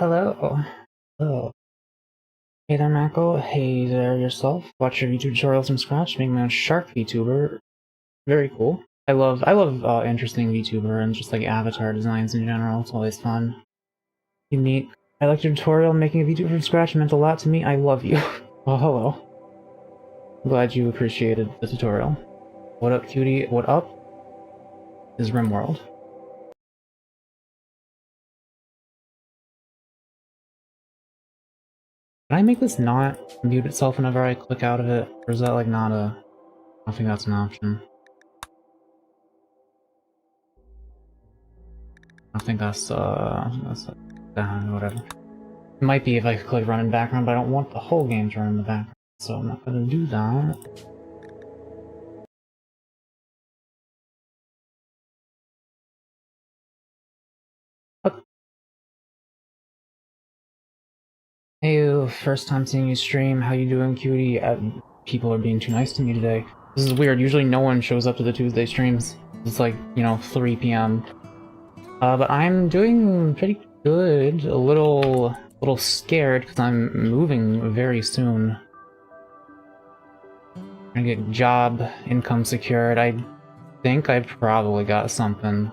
Hello. Hello. Hey there, Mako. Hey there, yourself. Watch your YouTube tutorials from scratch. Make my own shark VTuber. Very cool. I love interesting VTuber and just like avatar designs in general. It's always fun. Unique. I liked your tutorial making a VTuber from scratch. It meant a lot to me. I love you. Oh, hello. Glad you appreciated the tutorial. What up, cutie? What up? Is Rimworld. Can I make this not mute itself whenever I click out of it? Or is that like not a... I don't think that's an option. I think that's whatever. It might be if I click run in background, but I don't want the whole game to run in the background, so I'm not gonna do that. But... Hey, first time seeing you stream. How you doing, cutie? People are being too nice to me today. This is weird. Usually no one shows up to the Tuesday streams. It's like, you know, 3 p.m. But I'm doing pretty good. A little scared because I'm moving very soon. I'm gonna get job income secured. I think I probably got something.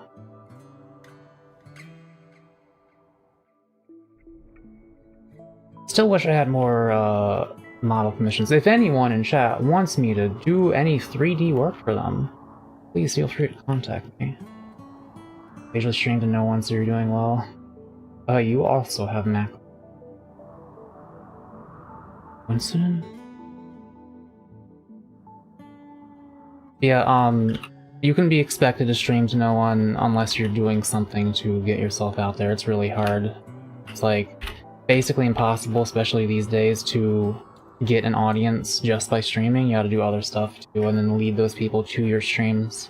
Still wish I had more model commissions. If anyone in chat wants me to do any 3D work for them, please feel free to contact me. I usually stream to no one, so you're doing well. You also have Mako. Coincidence? Yeah, you can be expected to stream to no one unless you're doing something to get yourself out there. It's really hard. It's like basically impossible, especially these days, to get an audience just by streaming. You gotta do other stuff too, and then lead those people to your streams.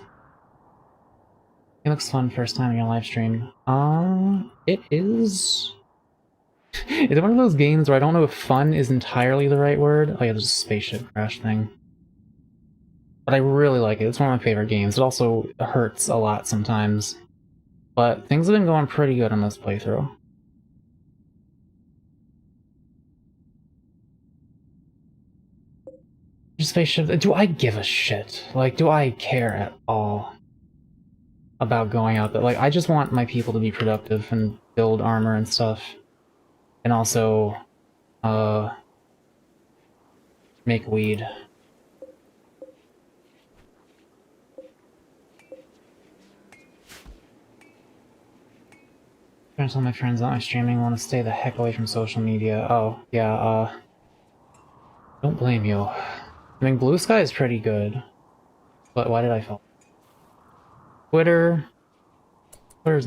It looks fun first time in your live stream. It is... It's one of those games where I don't know if fun is entirely the right word. Oh yeah, there's a spaceship crash thing. But I really like it. It's one of my favorite games. It also hurts a lot sometimes. But things have been going pretty good on this playthrough. Spaceship... Do I give a shit? Like, do I care at all about going out there? Like, I just want my people to be productive and build armor and stuff. And also, make weed. I'm trying to tell my friends that my streaming want to stay the heck away from social media. Oh, yeah, don't blame you. I mean, Blue Sky is pretty good. But why did I fall? Twitter's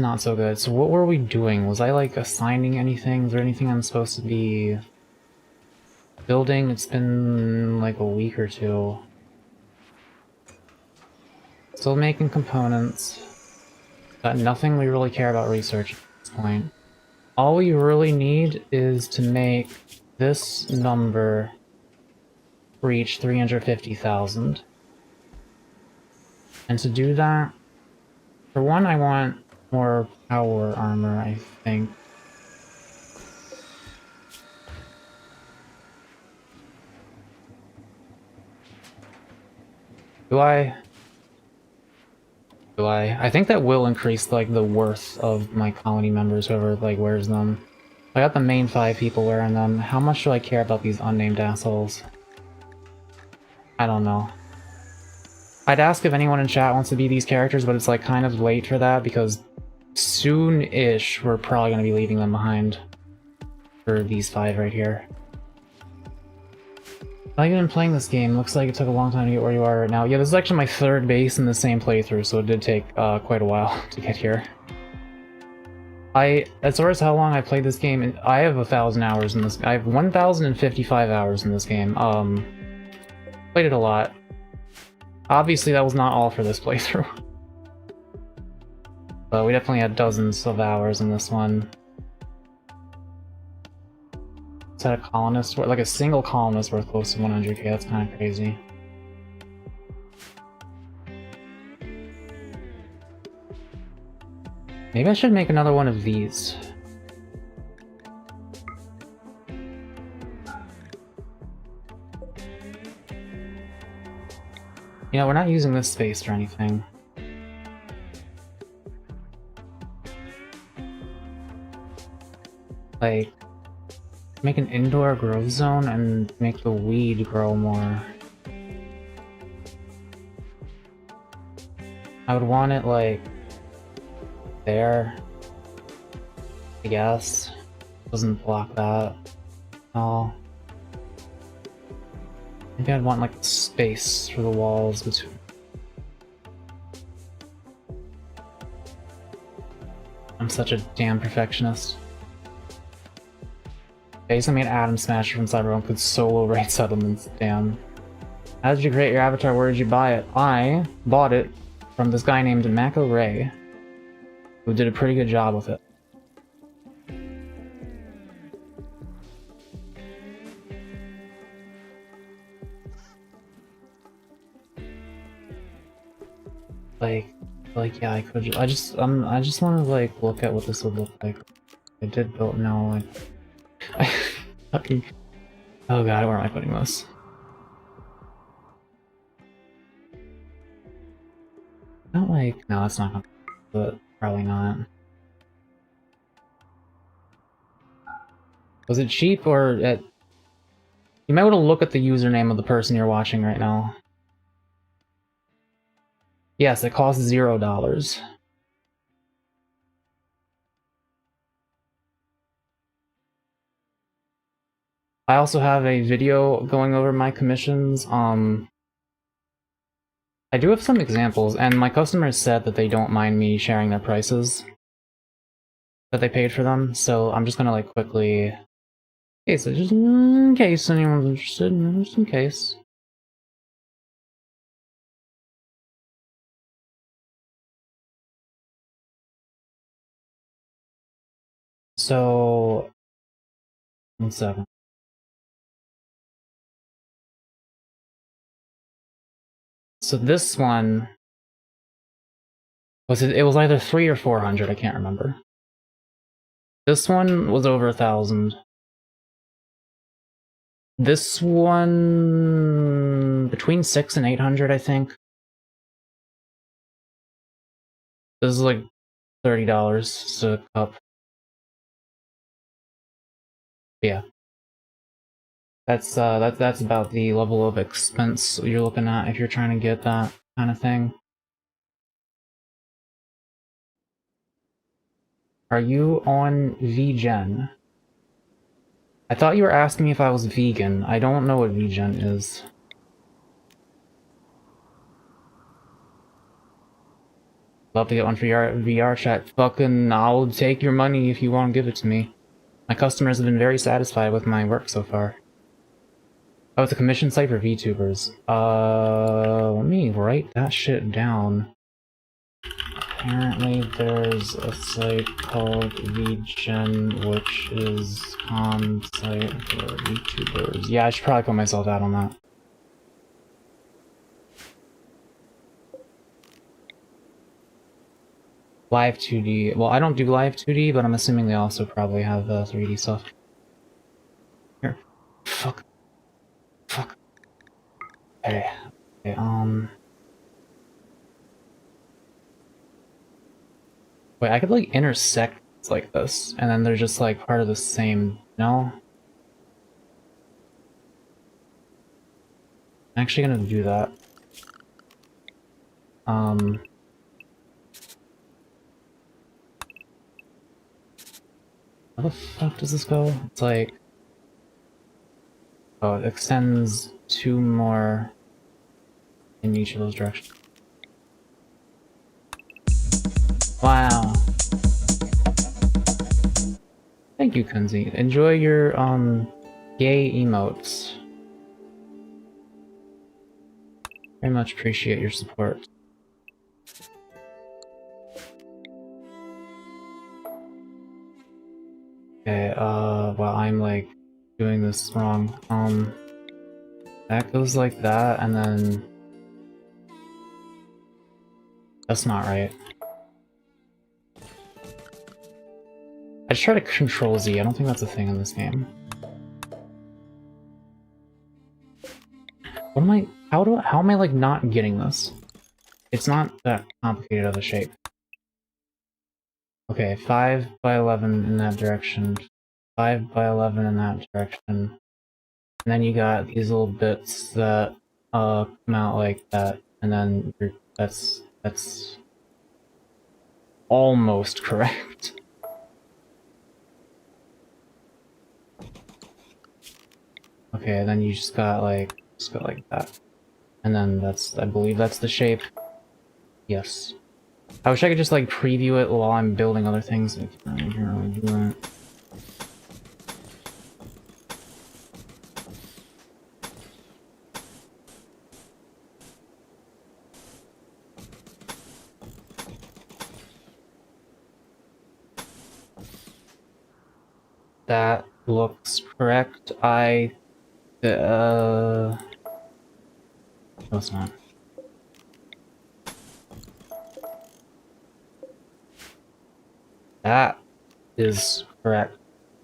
not so good. So what were we doing? Was I, like, assigning anything? Is there anything I'm supposed to be building? It's been, like, a week or two. Still making components. Got nothing we really care about research at this point. All we really need is to make this number reach 350,000. And to do that, for one, I want more power armor, I think. Do I? I think that will increase, like, the worth of my colony members, whoever, like, wears them. I got the main 5 people wearing them. How much do I care about these unnamed assholes? I don't know. I'd ask if anyone in chat wants to be these characters, but it's, like, kind of late for that, because soon-ish we're probably gonna be leaving them behind. For these 5 right here. How you been playing this game? Looks like it took a long time to get where you are right now. Yeah, this is actually my 3rd base in the same playthrough, so it did take quite a while to get here. As far as how long I played this game, I have 1,000 hours in this. I have 1,055 hours in this game. Played it a lot. Obviously, that was not all for this playthrough. But we definitely had dozens of hours in this one. Is that a colonist? Like a single colonist worth close to 100k, that's kind of crazy. Maybe I should make another one of these. You know, we're not using this space or anything. Like, make an indoor growth zone and make the weed grow more. I would want it, like, there, I guess. Doesn't block that at all. Maybe I'd want, like, space for the walls between. I'm such a damn perfectionist. Basically made Atom Smasher from Cyberpunk could solo raid settlements, damn. How did you create your avatar? Where did you buy it? I bought it from this guy named Mako, who did a pretty good job with it. Like yeah, I could. I just want to like look at what this would look like. I did build. No, like I fucking. Oh god, where am I putting this? Not like no, that's not gonna. But probably not. Was it cheap or at? You might want to look at the username of the person you're watching right now. Yes, it costs $0. I also have a video going over my commissions. I do have some examples, and my customers said that they don't mind me sharing their prices that they paid for them, so I'm just gonna like quickly... Okay, so just in case anyone's interested, just in case. So... 1 second. So this one... It was either 300 or 400, I can't remember. This one was over 1,000. This one... between 600 and 800, I think. This is like $30 a cup. Yeah. That's about the level of expense you're looking at if you're trying to get that kind of thing. Are you on VGen? I thought you were asking me if I was vegan. I don't know what VGen is. Love to get one for your VR chat. Fucking, I'll take your money if you want to give it to me. My customers have been very satisfied with my work so far. Oh, it's a commission site for VTubers. Let me write that shit down. Apparently there's a site called VGen, which is site for VTubers. Yeah, I should probably put myself out on that. Live 2D. Well, I don't do live 2D, but I'm assuming they also probably have 3D stuff. Here. Fuck. Fuck. Okay. Okay, wait, I could like intersect like this, and then they're just like part of the same, no? I'm actually gonna do that. How the fuck does this go? It's like... Oh, it extends 2 more in each of those directions. Wow. Thank you, Kunzi. Enjoy your, gay emotes. Very much appreciate your support. Okay, well, I'm, like, doing this wrong. That goes like that, and then... That's not right. I just try to control Z, I don't think that's a thing in this game. What am I... How am I, like, not getting this? It's not that complicated of a shape. Okay, 5 by 11 in that direction. 5 by 11 in that direction. And then you got these little bits that come out like that. And then that's almost correct. Okay, then you just got like that. And then that's, I believe that's the shape. Yes. I wish I could just like preview it while I'm building other things. I can't really do that. That looks correct. No, it's not. That is correct.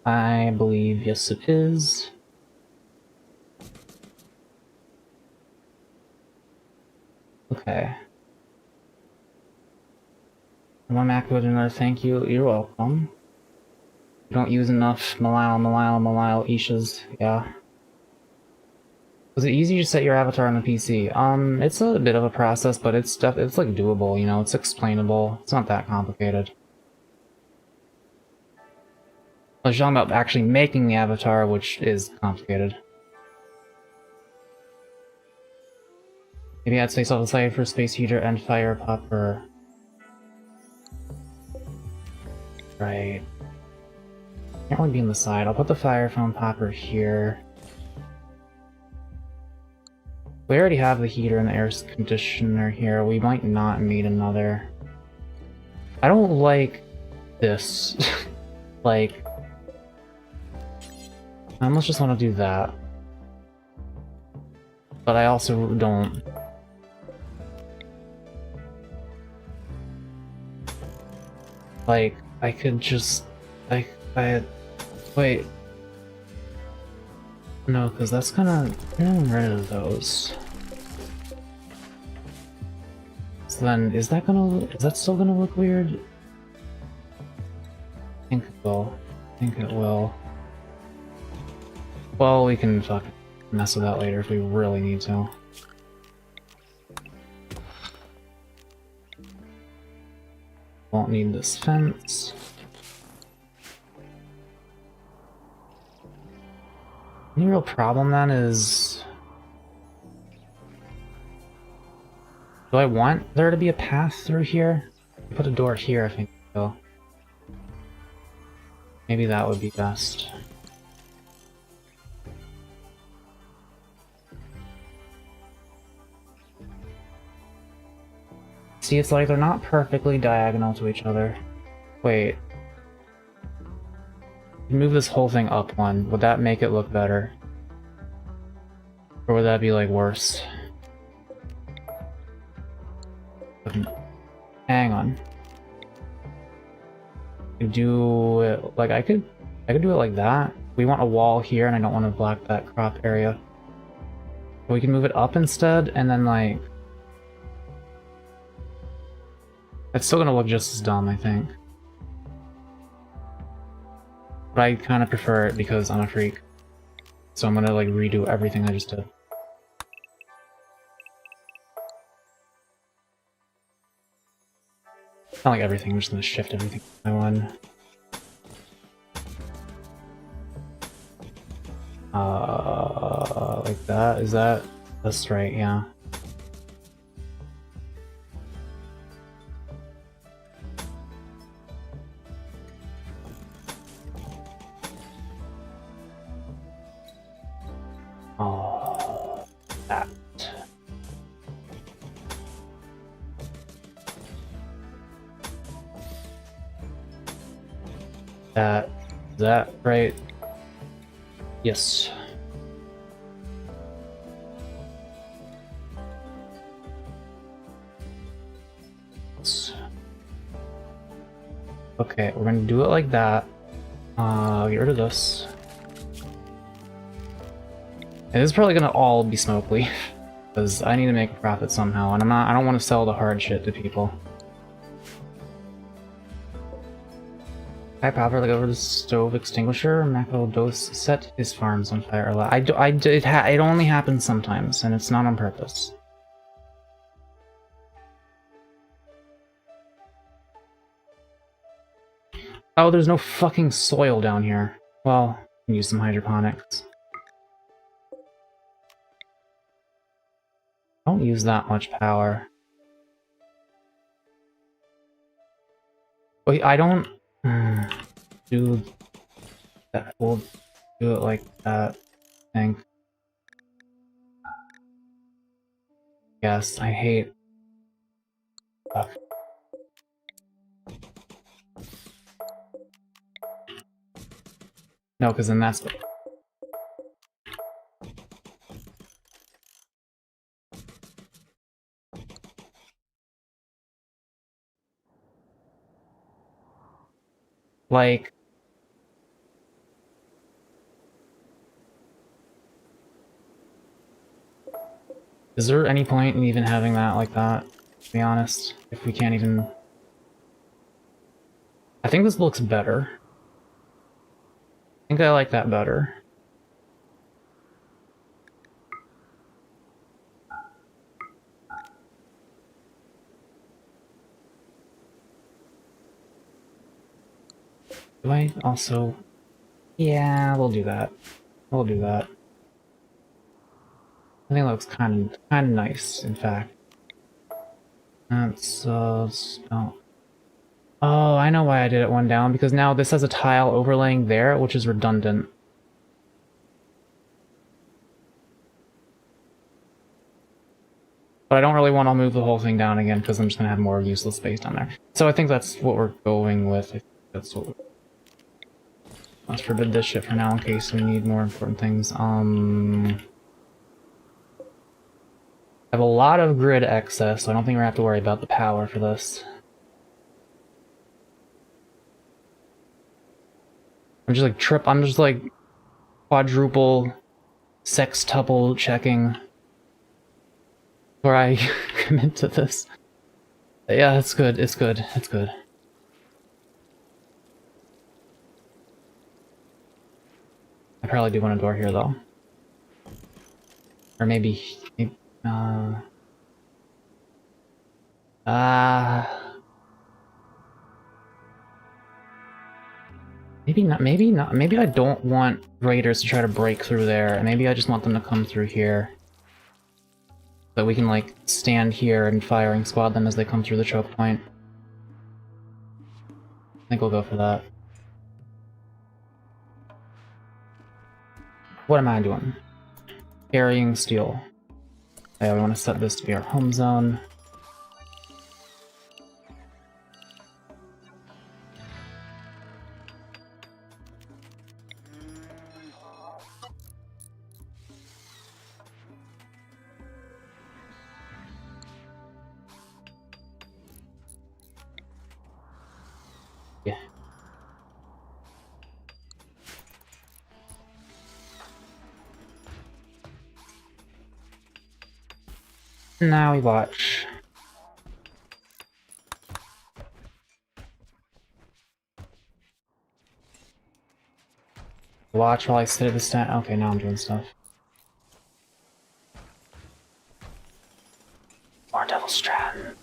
I believe, yes it is. Okay. One Mako with another thank you. You're welcome. You don't use enough Malile Ishas, yeah. Was it easy to set your avatar on the PC? It's a bit of a process, but it's like doable, you know, it's explainable. It's not that complicated. I was talking about actually making the avatar, which is complicated. Maybe I'd say self-decided for space heater and fire popper. Right. Can't really be on the side. I'll put the fire foam popper here. We already have the heater and the air conditioner here. We might not need another. I don't like this. Like, I almost just want to do that. But I also don't. Like, I could just... Wait. No, because that's gonna... Getting rid of those. So then, is that still gonna look weird? I think it will. I think it will. Well, we can fucking mess with that later if we really need to. Won't need this fence. The real problem then is... Do I want there to be a path through here? Put a door here, I think so. Maybe that would be best. See, it's like they're not perfectly diagonal to each other. Wait. Move this whole thing up one. Would that make it look better? Or would that be, like, worse? Hang on. Do it like I could do it like that. We want a wall here and I don't want to block that crop area. But we can move it up instead and then like it's still gonna look just as dumb, I think. But I kinda prefer it because I'm a freak. So I'm gonna like redo everything I just did. Not like everything, I'm just gonna shift everything by one. Like that? That's right, yeah. Oh, that. Is that right? Yes. Okay, we're gonna do it like that. Get rid of this. And this is probably gonna all be smoke leaf. Because I need to make a profit somehow, and I don't want to sell the hard shit to people. I properly over the stove extinguisher. Mako dose set his farms on fire. It only happens sometimes, and it's not on purpose. Oh, there's no fucking soil down here. Well, I can use some hydroponics. Don't use that much power. Wait, I don't do that. We'll do it like that, I think. Yes, I hate... No, because then that's... Like... Is there any point in even having that like that, to be honest? If we can't even... I think this looks better. I think I like that better. Do I also... Yeah, we'll do that. We'll do that. I think that looks kind of nice, in fact. That's, oh, I know why I did it one down, because now this has a tile overlaying there, which is redundant. But I don't really want to move the whole thing down again, because I'm just going to have more useless space down there. So I think that's what we're going with. I think that's what... Let's forbid this shit for now, in case we need more important things. I have a lot of grid excess, so I don't think we're going to have to worry about the power for this. I'm just like quadruple sextuple checking before I commit to this. But yeah, it's good, it's good, it's good. I probably do want a door here though. Or maybe maybe not, maybe I don't want raiders to try to break through there, and maybe I just want them to come through here. So we can, like, stand here and firing squad them as they come through the choke point. I think we'll go for that. What am I doing? Carrying steel. Yeah, we want to set this to be our home zone. Yeah. Now we watch. Watch while I sit at the stand. Okay, now I'm doing stuff. More Devil Strat.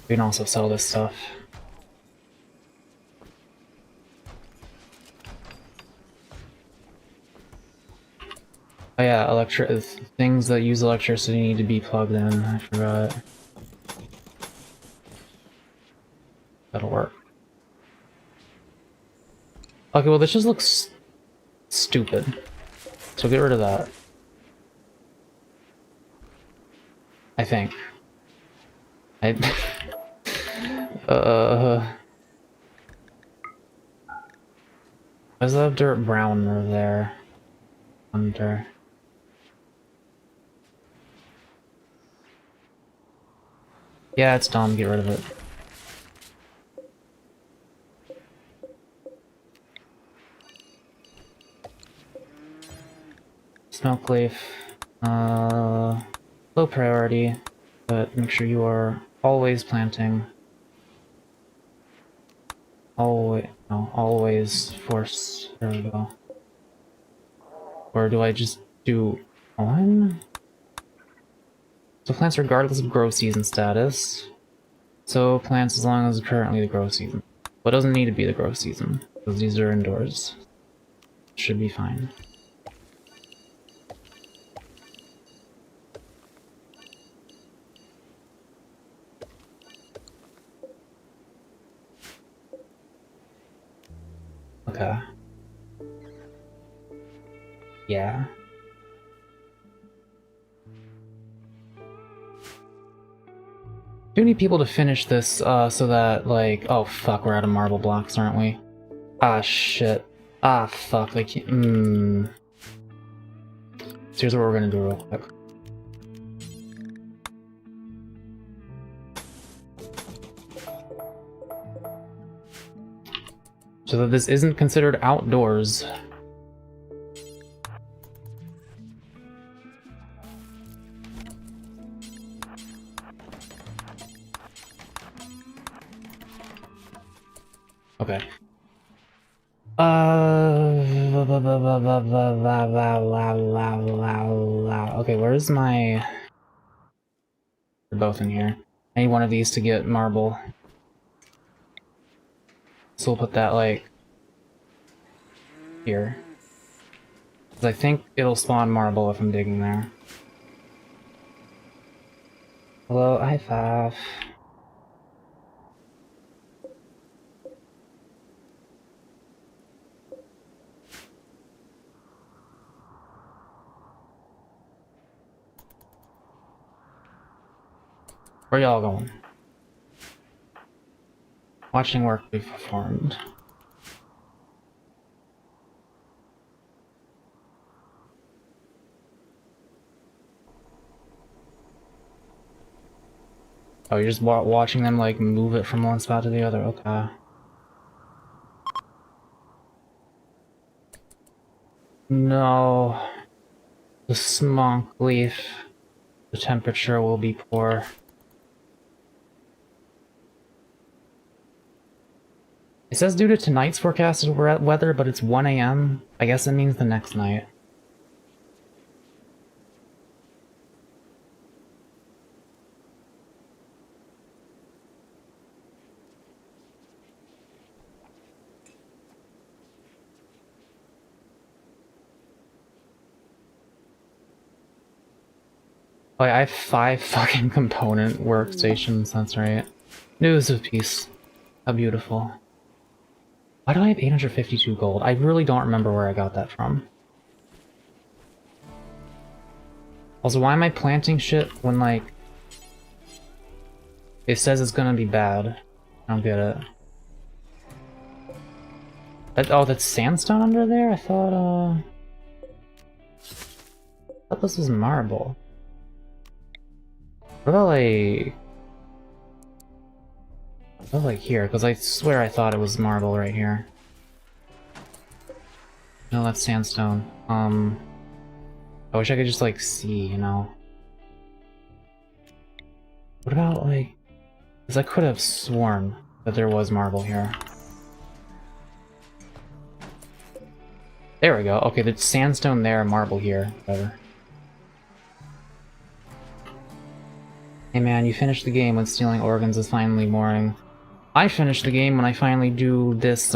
We can also sell this stuff. Oh yeah, things that use electricity need to be plugged in. I forgot. That'll work. Okay, well this just looks stupid. So get rid of that. I think. Why does that have dirt brown over there? Under. Yeah, it's dumb, get rid of it. Smoke leaf. low priority, but make sure you are always planting. Always, no, always force. There we go. Or do I just do one? So plants regardless of grow season status. So plants as long as it's currently the grow season. But it doesn't need to be the grow season, because these are indoors. Should be fine. Okay. Yeah. Do need people to finish this, so that, like... Oh, fuck, we're out of marble blocks, aren't we? Ah, shit. Ah, fuck, I can't... So here's what we're gonna do real quick. So that this isn't considered outdoors. Okay. Okay, where's my... They're both in here. I need one of these to get marble. So we'll put that, like... here. Because I think it'll spawn marble if I'm digging there. Hello, high five. Where y'all going? Watching work be performed. Oh, you're just watching them, like, move it from one spot to the other? Okay. No. The smonk leaf. The temperature will be poor. It says due to tonight's forecasted weather, but it's 1 AM. I guess it means the next night. Oh yeah, I have 5 fucking component workstations, that's right. News of peace. How beautiful. Why do I have 852 gold? I really don't remember where I got that from. Also, why am I planting shit when, like... it says it's gonna be bad. I don't get it. Oh, that's sandstone under there? I thought this was marble. What about, like... what about, like, here? Because I swear I thought it was marble right here. No, that's sandstone. I wish I could just, like, see, you know? What about, like... because I could have sworn that there was marble here. There we go. Okay, there's sandstone there, marble here. Whatever. Hey man, you finished the game when stealing organs is finally boring. I finished the game when I finally do this,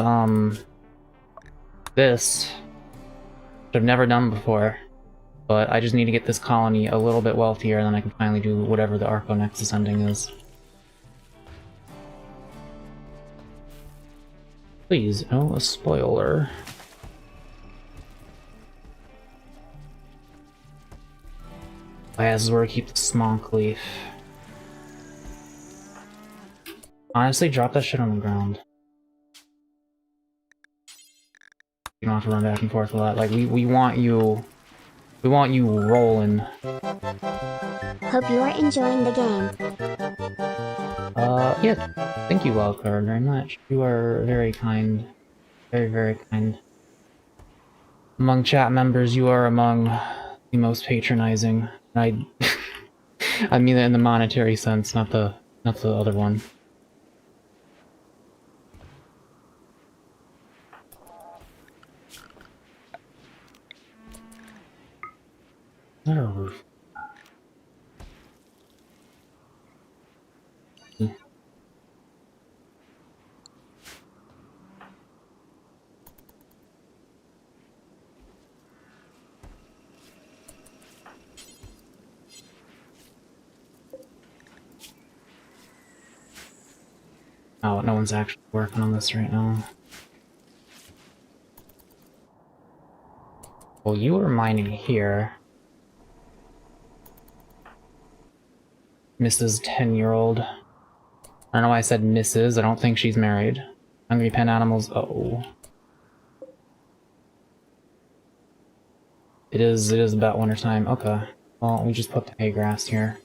this. Which I've never done before. But I just need to get this colony a little bit wealthier, and then I can finally do whatever the Arco Nexus ending is. Please, no a spoiler. Oh yeah, this is where I keep the smonk leaf. Honestly, drop that shit on the ground. You don't have to run back and forth a lot. Like, we want you... we want you rolling. Hope you are enjoying the game. Yeah. Thank you, Wildcard, very much. You are very kind. Very, very kind. Among chat members, you are among the most patronizing. I... I mean in the monetary sense, not the other one. Is there a roof? Oh, no one's actually working on this right now. Well, you were mining here. Mrs. 10-year-old. I don't know why I said Mrs. I don't think she's married. Hungry pen animals. Oh. It is about winter time. Okay. Well, we just put the hay grass here.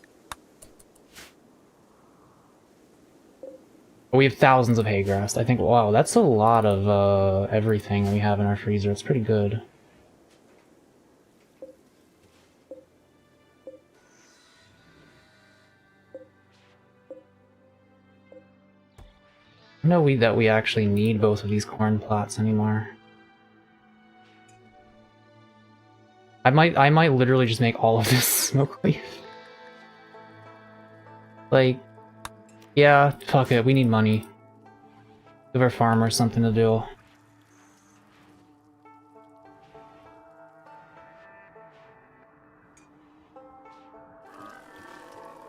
We have thousands of hay grass. I think, wow, that's a lot of everything we have in our freezer. It's pretty good. I don't know that we actually need both of these corn plots anymore. I might literally just make all of this smoke leaf. Like, yeah, fuck it, we need money. Give our farmers something to do.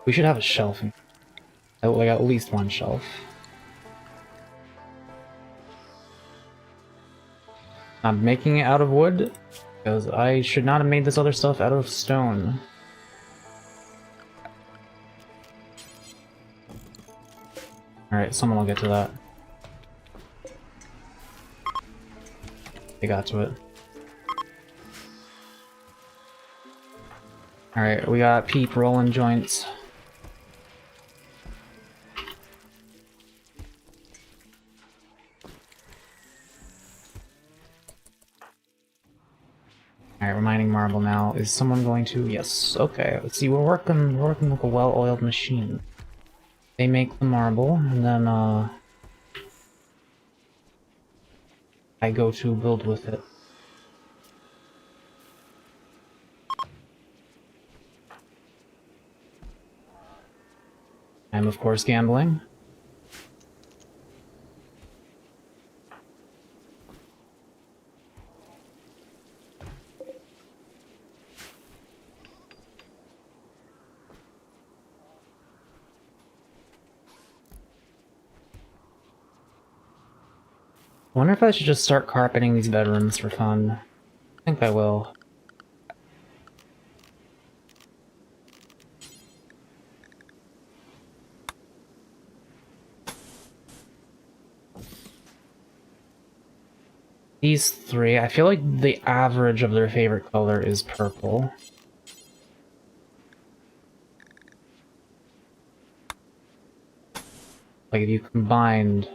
We should have a shelf. Like, at least one shelf. I'm making it out of wood, because I should not have made this other stuff out of stone. Alright, someone will get to that. They got to it. Alright, we got Peep rolling joints. Alright, we're mining marble now. Is someone going to? Yes. Okay, let's see, we're working like a well-oiled machine. They make the marble, and then, I go to build with it. I'm, of course, gambling. I wonder if I should just start carpeting these bedrooms for fun. I think I will. These three, I feel like the average of their favorite color is purple. Like if you combined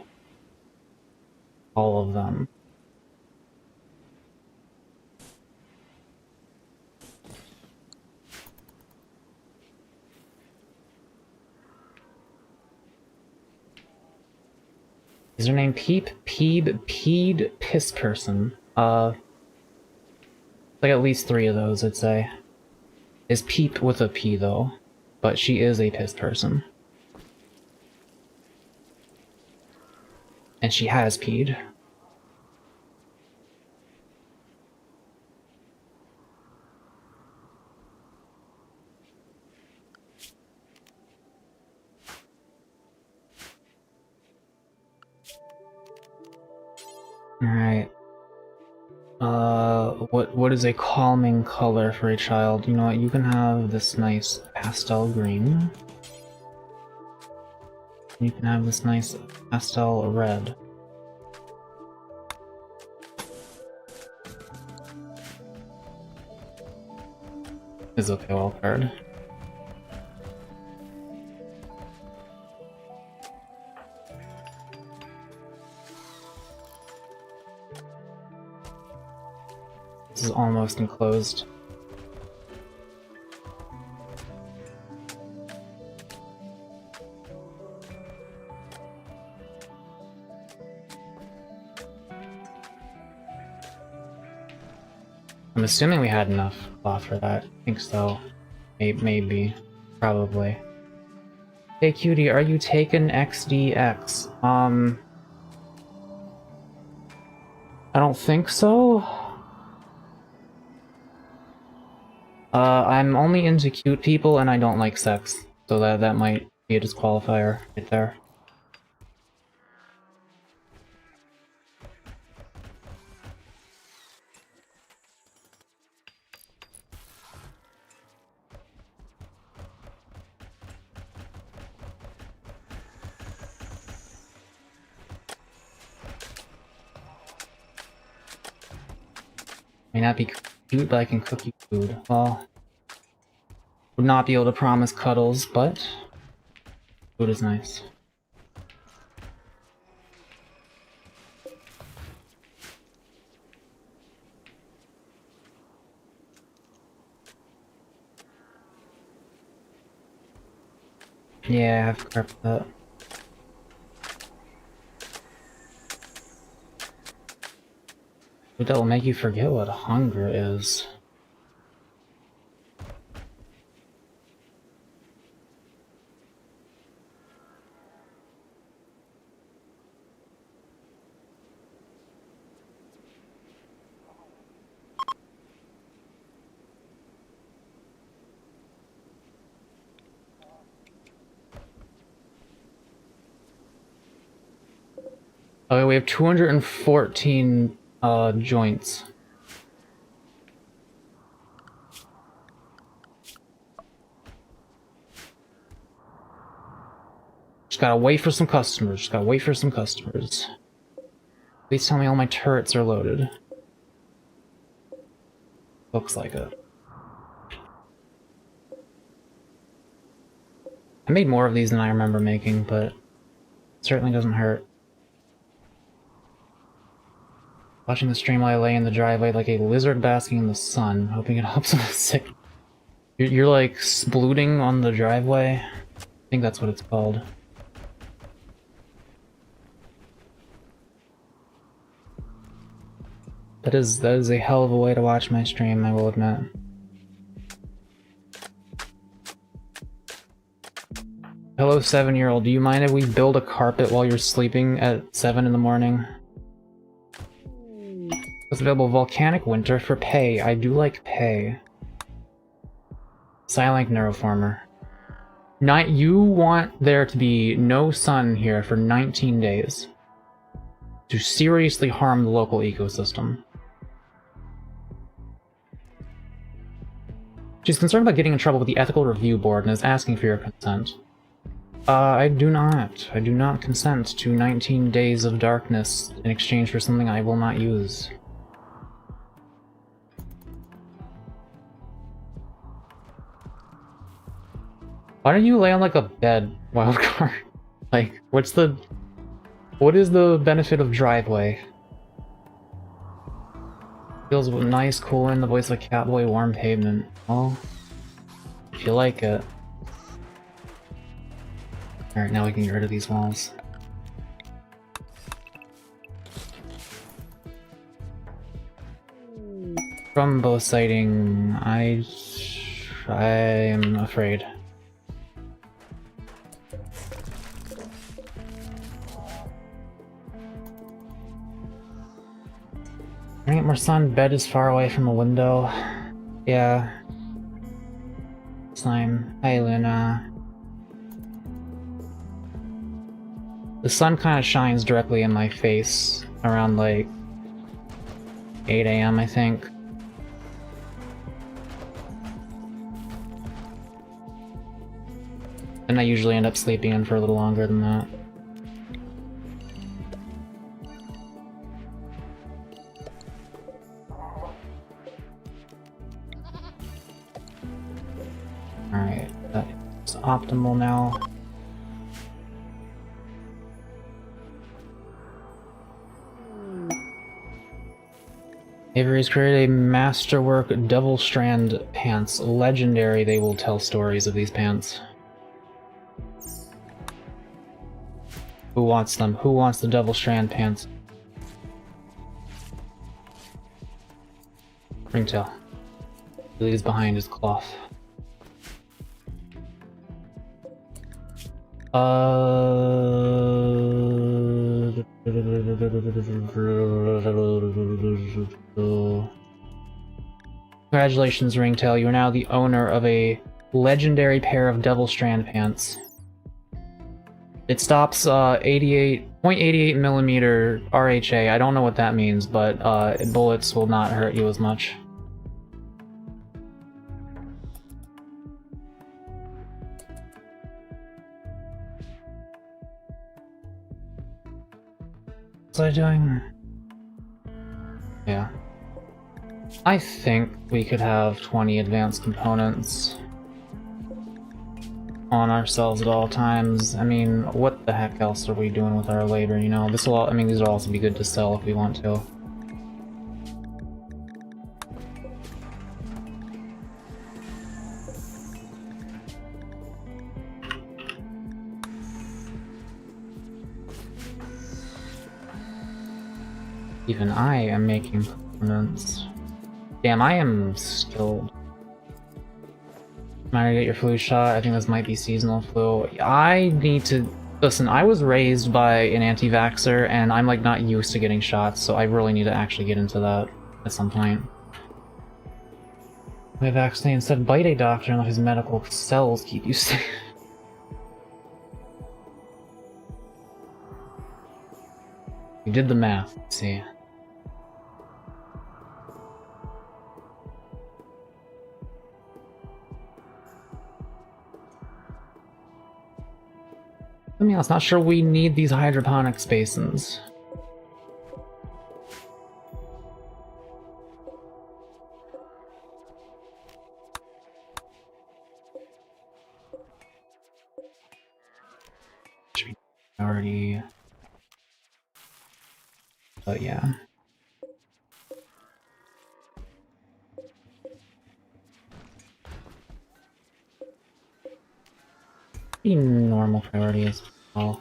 all of them. Is her name Peep? Peed, Piss Person. Like at least 3 of those, I'd say. Is Peep with a P, though. But she is a piss person. And she has peed. Alright. What is a calming color for a child? You know what, you can have this nice pastel green. You can have this nice pastel red. Is okay, well card. This is almost enclosed. I'm assuming we had enough cloth for that. I think so. Maybe. Probably. Hey cutie, are you taking XDX? I don't think so. I'm only into cute people and I don't like sex. So that might be a disqualifier right there. May not be cute, but I can cook you food. Well, would not be able to promise cuddles, but food is nice. Yeah, I've carved that. That will make you forget what hunger is. Okay, we have 214 joints. Just gotta wait for some customers. Just gotta wait for some customers. Please tell me all my turrets are loaded. Looks like it. I made more of these than I remember making, but it certainly doesn't hurt. Watching the stream while I lay in the driveway like a lizard basking in the sun, hoping it helps with sick. You're like splooting on the driveway? I think that's what it's called. That is a hell of a way to watch my stream, I will admit. Hello 7-year-old, do you mind if we build a carpet while you're sleeping at 7 in the morning? It's available Volcanic Winter for pay. I do like pay. Silent Neuroformer. You want there to be no sun here for 19 days. To seriously harm the local ecosystem. She's concerned about getting in trouble with the Ethical Review Board and is asking for your consent. I do not. I do not consent to 19 days of darkness in exchange for something I will not use. Why don't you lay on like a bed, Wildcard? Like, what is the benefit of driveway? Feels nice, cool in the voice of a catboy, warm pavement. Well, if you like it. Alright, now we can get rid of these walls. Rumbo sighting. I am afraid. Alright, more sun. Bed is far away from a window. Yeah. Slime. Hi, Luna. The sun kind of shines directly in my face around like 8 AM, I think. And I usually end up sleeping in for a little longer than that. Alright, that's optimal now. Avery's created a masterwork double strand pants. Legendary, they will tell stories of these pants. Who wants them? Who wants the double strand pants? Ringtail. He leaves behind his cloth. Congratulations, Ringtail. You are now the owner of a legendary pair of Devil Strand pants. It stops 0.88 millimeter RHA. I don't know what that means, but bullets will not hurt you as much. What's I doing? Yeah. I think we could have 20 advanced components on ourselves at all times. I mean, what the heck else are we doing with our labor, you know? This will, I mean, these will also be good to sell if we want to. Even I am making components. Damn, I am skilled. Might get your flu shot. I think this might be seasonal flu. I need to... Listen, I was raised by an anti-vaxxer, and I'm, like, not used to getting shots, so I really need to actually get into that at some point. My vaccine said bite a doctor and let his medical cells keep you safe. You did the math, see. I mean, I'm not sure we need these hydroponics basins. Should be already... But yeah. Pretty normal priority as well.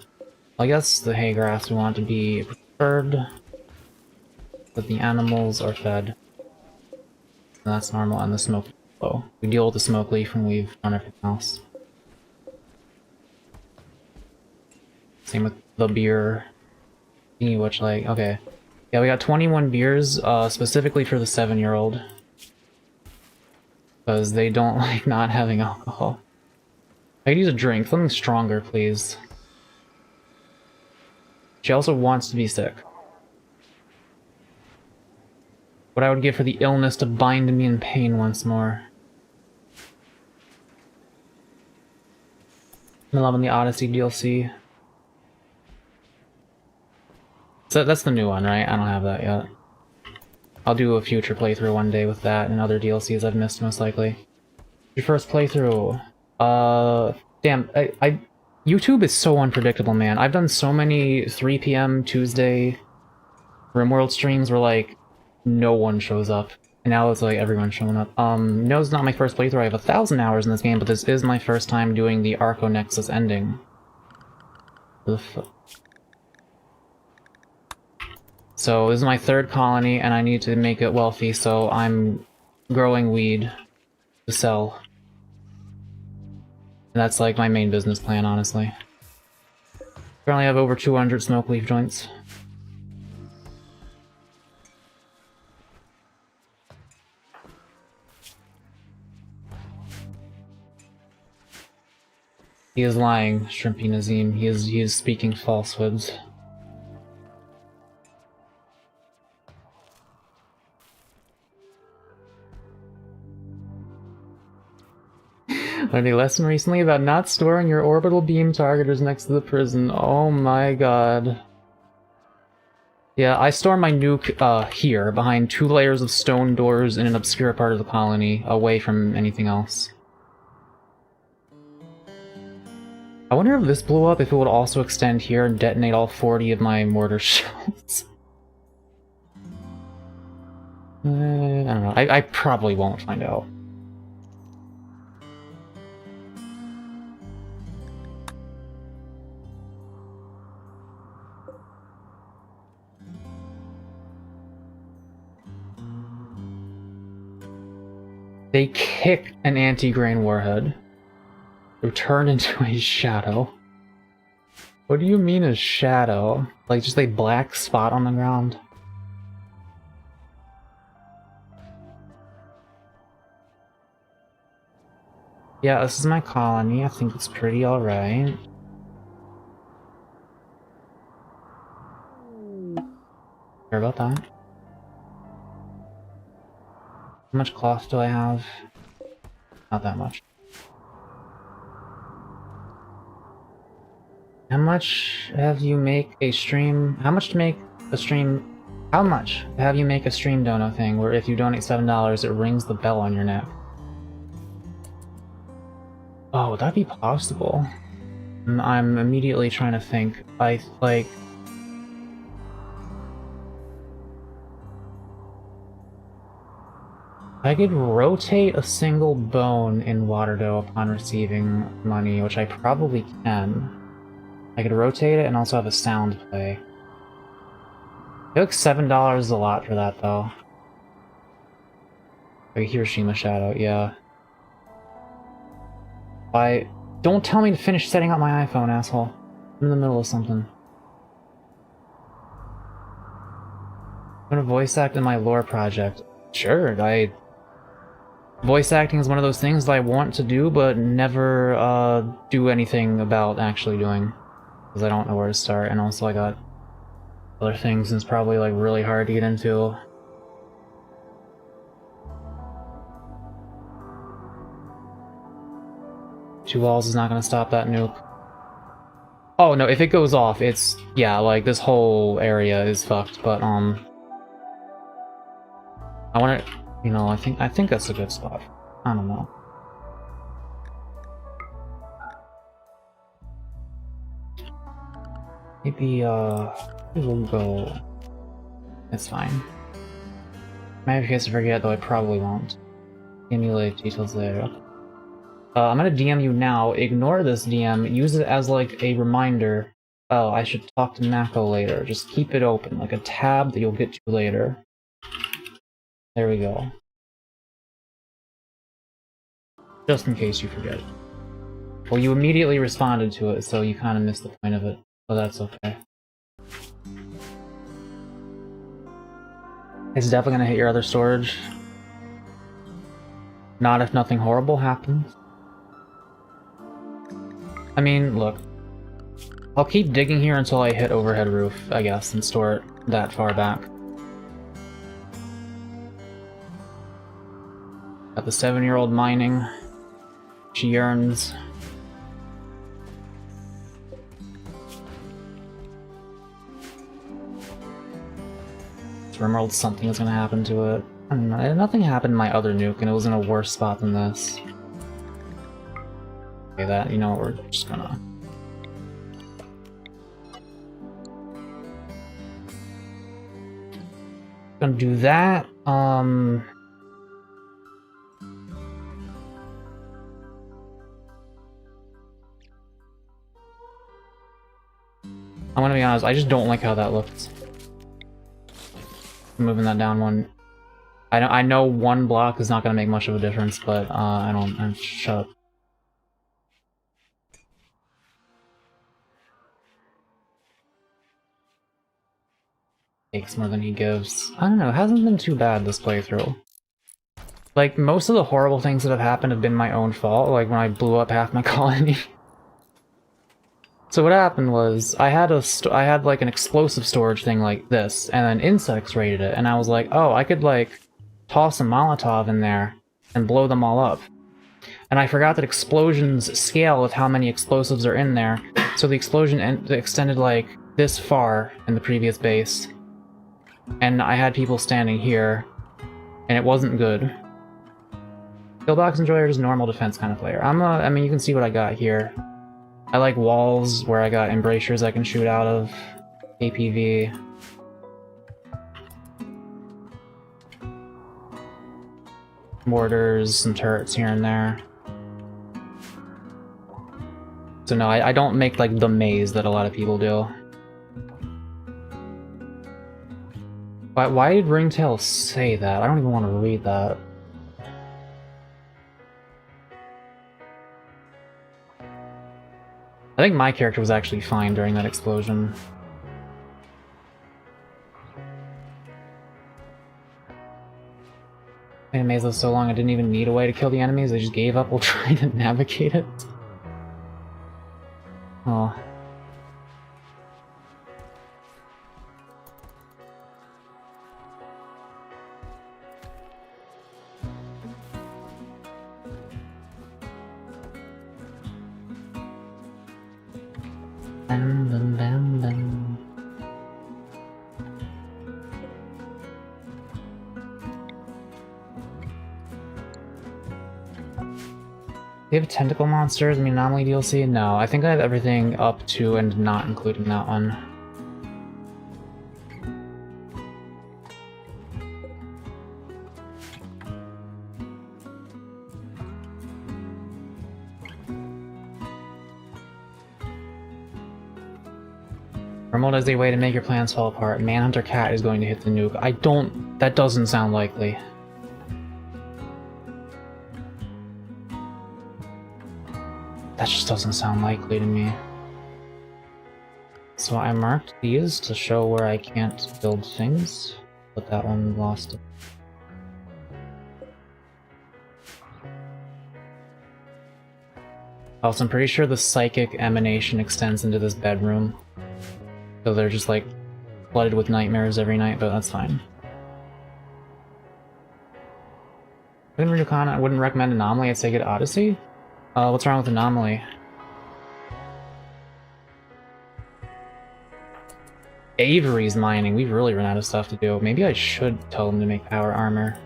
I guess the hay grass we want to be preferred, but the animals are fed. And that's normal, and the smoke low. We deal with the smoke leaf when we've done everything else. Same with the beer thingy, which, like, okay. Yeah, we got 21 beers, specifically for the 7-year-old. Because they don't like not having alcohol. I could use a drink, something stronger, please. She also wants to be sick. What I would give for the illness to bind me in pain once more. I'm loving the Odyssey DLC. So that's the new one, right? I don't have that yet. I'll do a future playthrough one day with that and other DLCs I've missed, most likely. Your first playthrough. Damn, YouTube is so unpredictable, man. I've done so many 3 PM Tuesday Rimworld streams where, like, no one shows up. And now it's like everyone's showing up. No, it's not my first playthrough. I have 1,000 hours in this game, but this is my first time doing the Arco Nexus ending. So this is my 3rd colony, and I need to make it wealthy, so I'm growing weed to sell. And that's like my main business plan, honestly. Currently have over 200 smoke leaf joints. He is lying, Shrimpy Nazim. He is speaking falsehoods. Learned a lesson recently about not storing your orbital beam targeters next to the prison. Oh my god. Yeah, I store my nuke here, behind 2 layers of stone doors in an obscure part of the colony, away from anything else. I wonder if this blew up, if it would also extend here and detonate all 40 of my mortar shells. I don't know. I probably won't find out. They kick an anti-grain warhead. They're turned into a shadow. What do you mean a shadow? Like just a black spot on the ground? Yeah, this is my colony. I think it's pretty alright. Care about that. How much cloth do I have? Not that much. How much have you make a stream? How much to make a stream? How much have you make a stream dono thing where if you donate $7, it rings the bell on your neck? Oh, would that be possible? I'm immediately trying to think. I could rotate a single bone in Waterdough upon receiving money, which I probably can. I could rotate it and also have a sound play. I feel like $7 is a lot for that, though. Like Hiroshima Shadow, yeah. Don't tell me to finish setting up my iPhone, asshole. I'm in the middle of something. I'm gonna voice act in my lore project. Sure, voice acting is one of those things that I want to do, but never do anything about actually doing. Because I don't know where to start, and also I got other things, and it's probably like really hard to get into. Two walls is not gonna stop that nuke. Oh no, if it goes off, it's, yeah, like this whole area is fucked, but I wanna, you know, I think that's a good spot. I don't know. Maybe we'll go. It's fine. Might have a case to forget, though I probably won't. Emulate details later. I'm gonna DM you now, ignore this DM, use it as like a reminder. Oh, I should talk to Mako later. Just keep it open, like a tab that you'll get to later. There we go. Just in case you forget. Well, you immediately responded to it, so you kind of missed the point of it. But that's okay. It's definitely gonna hit your other storage. Not if nothing horrible happens. I mean, look. I'll keep digging here until I hit overhead roof, I guess, and store it that far back. Got the 7-year-old mining. She yearns. Rimworld, something is gonna happen to it. I don't know, nothing happened to my other nuke, and it was in a worse spot than this. Okay, that, you know what, we're just gonna... Gonna do that, I'm gonna be honest, I just don't like how that looks. Moving that down one. I know one block is not gonna make much of a difference, but shut up. Takes more than he gives. I don't know, it hasn't been too bad this playthrough. Like, most of the horrible things that have happened have been my own fault, like when I blew up half my colony. So what happened was, I had like an explosive storage thing like this, and then insects raided it, and I was like, oh, I could like toss a Molotov in there and blow them all up. And I forgot that explosions scale with how many explosives are in there, so the explosion extended like this far in the previous base. And I had people standing here, and it wasn't good. Pillbox Enjoyer is normal defense kind of player. I mean, you can see what I got here. I like walls where I got embrasures I can shoot out of. APV. Mortars, some turrets here and there. So no, I don't make like the maze that a lot of people do. Why did Ringtail say that? I don't even want to read that. I think my character was actually fine during that explosion. I made those so long I didn't even need a way to kill the enemies, they just gave up while trying to navigate it. Oh. Bam, bam, bam, bam. Do you have tentacle monsters? I mean, anomaly DLC? No, I think I have everything up to and not including that one. Rimworld has a way to make your plans fall apart. Manhunter Cat is going to hit the nuke. That doesn't sound likely. That just doesn't sound likely to me. So I marked these to show where I can't build things, but that one lost it. Also, I'm pretty sure the psychic emanation extends into this bedroom. So they're just like flooded with nightmares every night, but that's fine. I wouldn't recommend Anomaly, I'd say get Odyssey. What's wrong with Anomaly? Avery's mining. We've really run out of stuff to do. Maybe I should tell them to make power armor.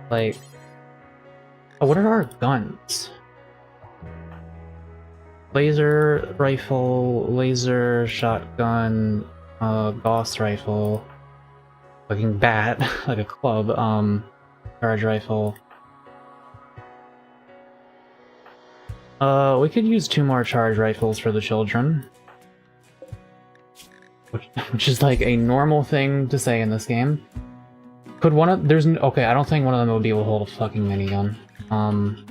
Like... Oh, what are our guns? Laser rifle, laser shotgun, Gauss rifle, fucking bat, like a club, charge rifle. We could use 2 more charge rifles for the children. Which is like a normal thing to say in this game. Could one of... Okay, I don't think one of them would be able to hold a fucking minigun. One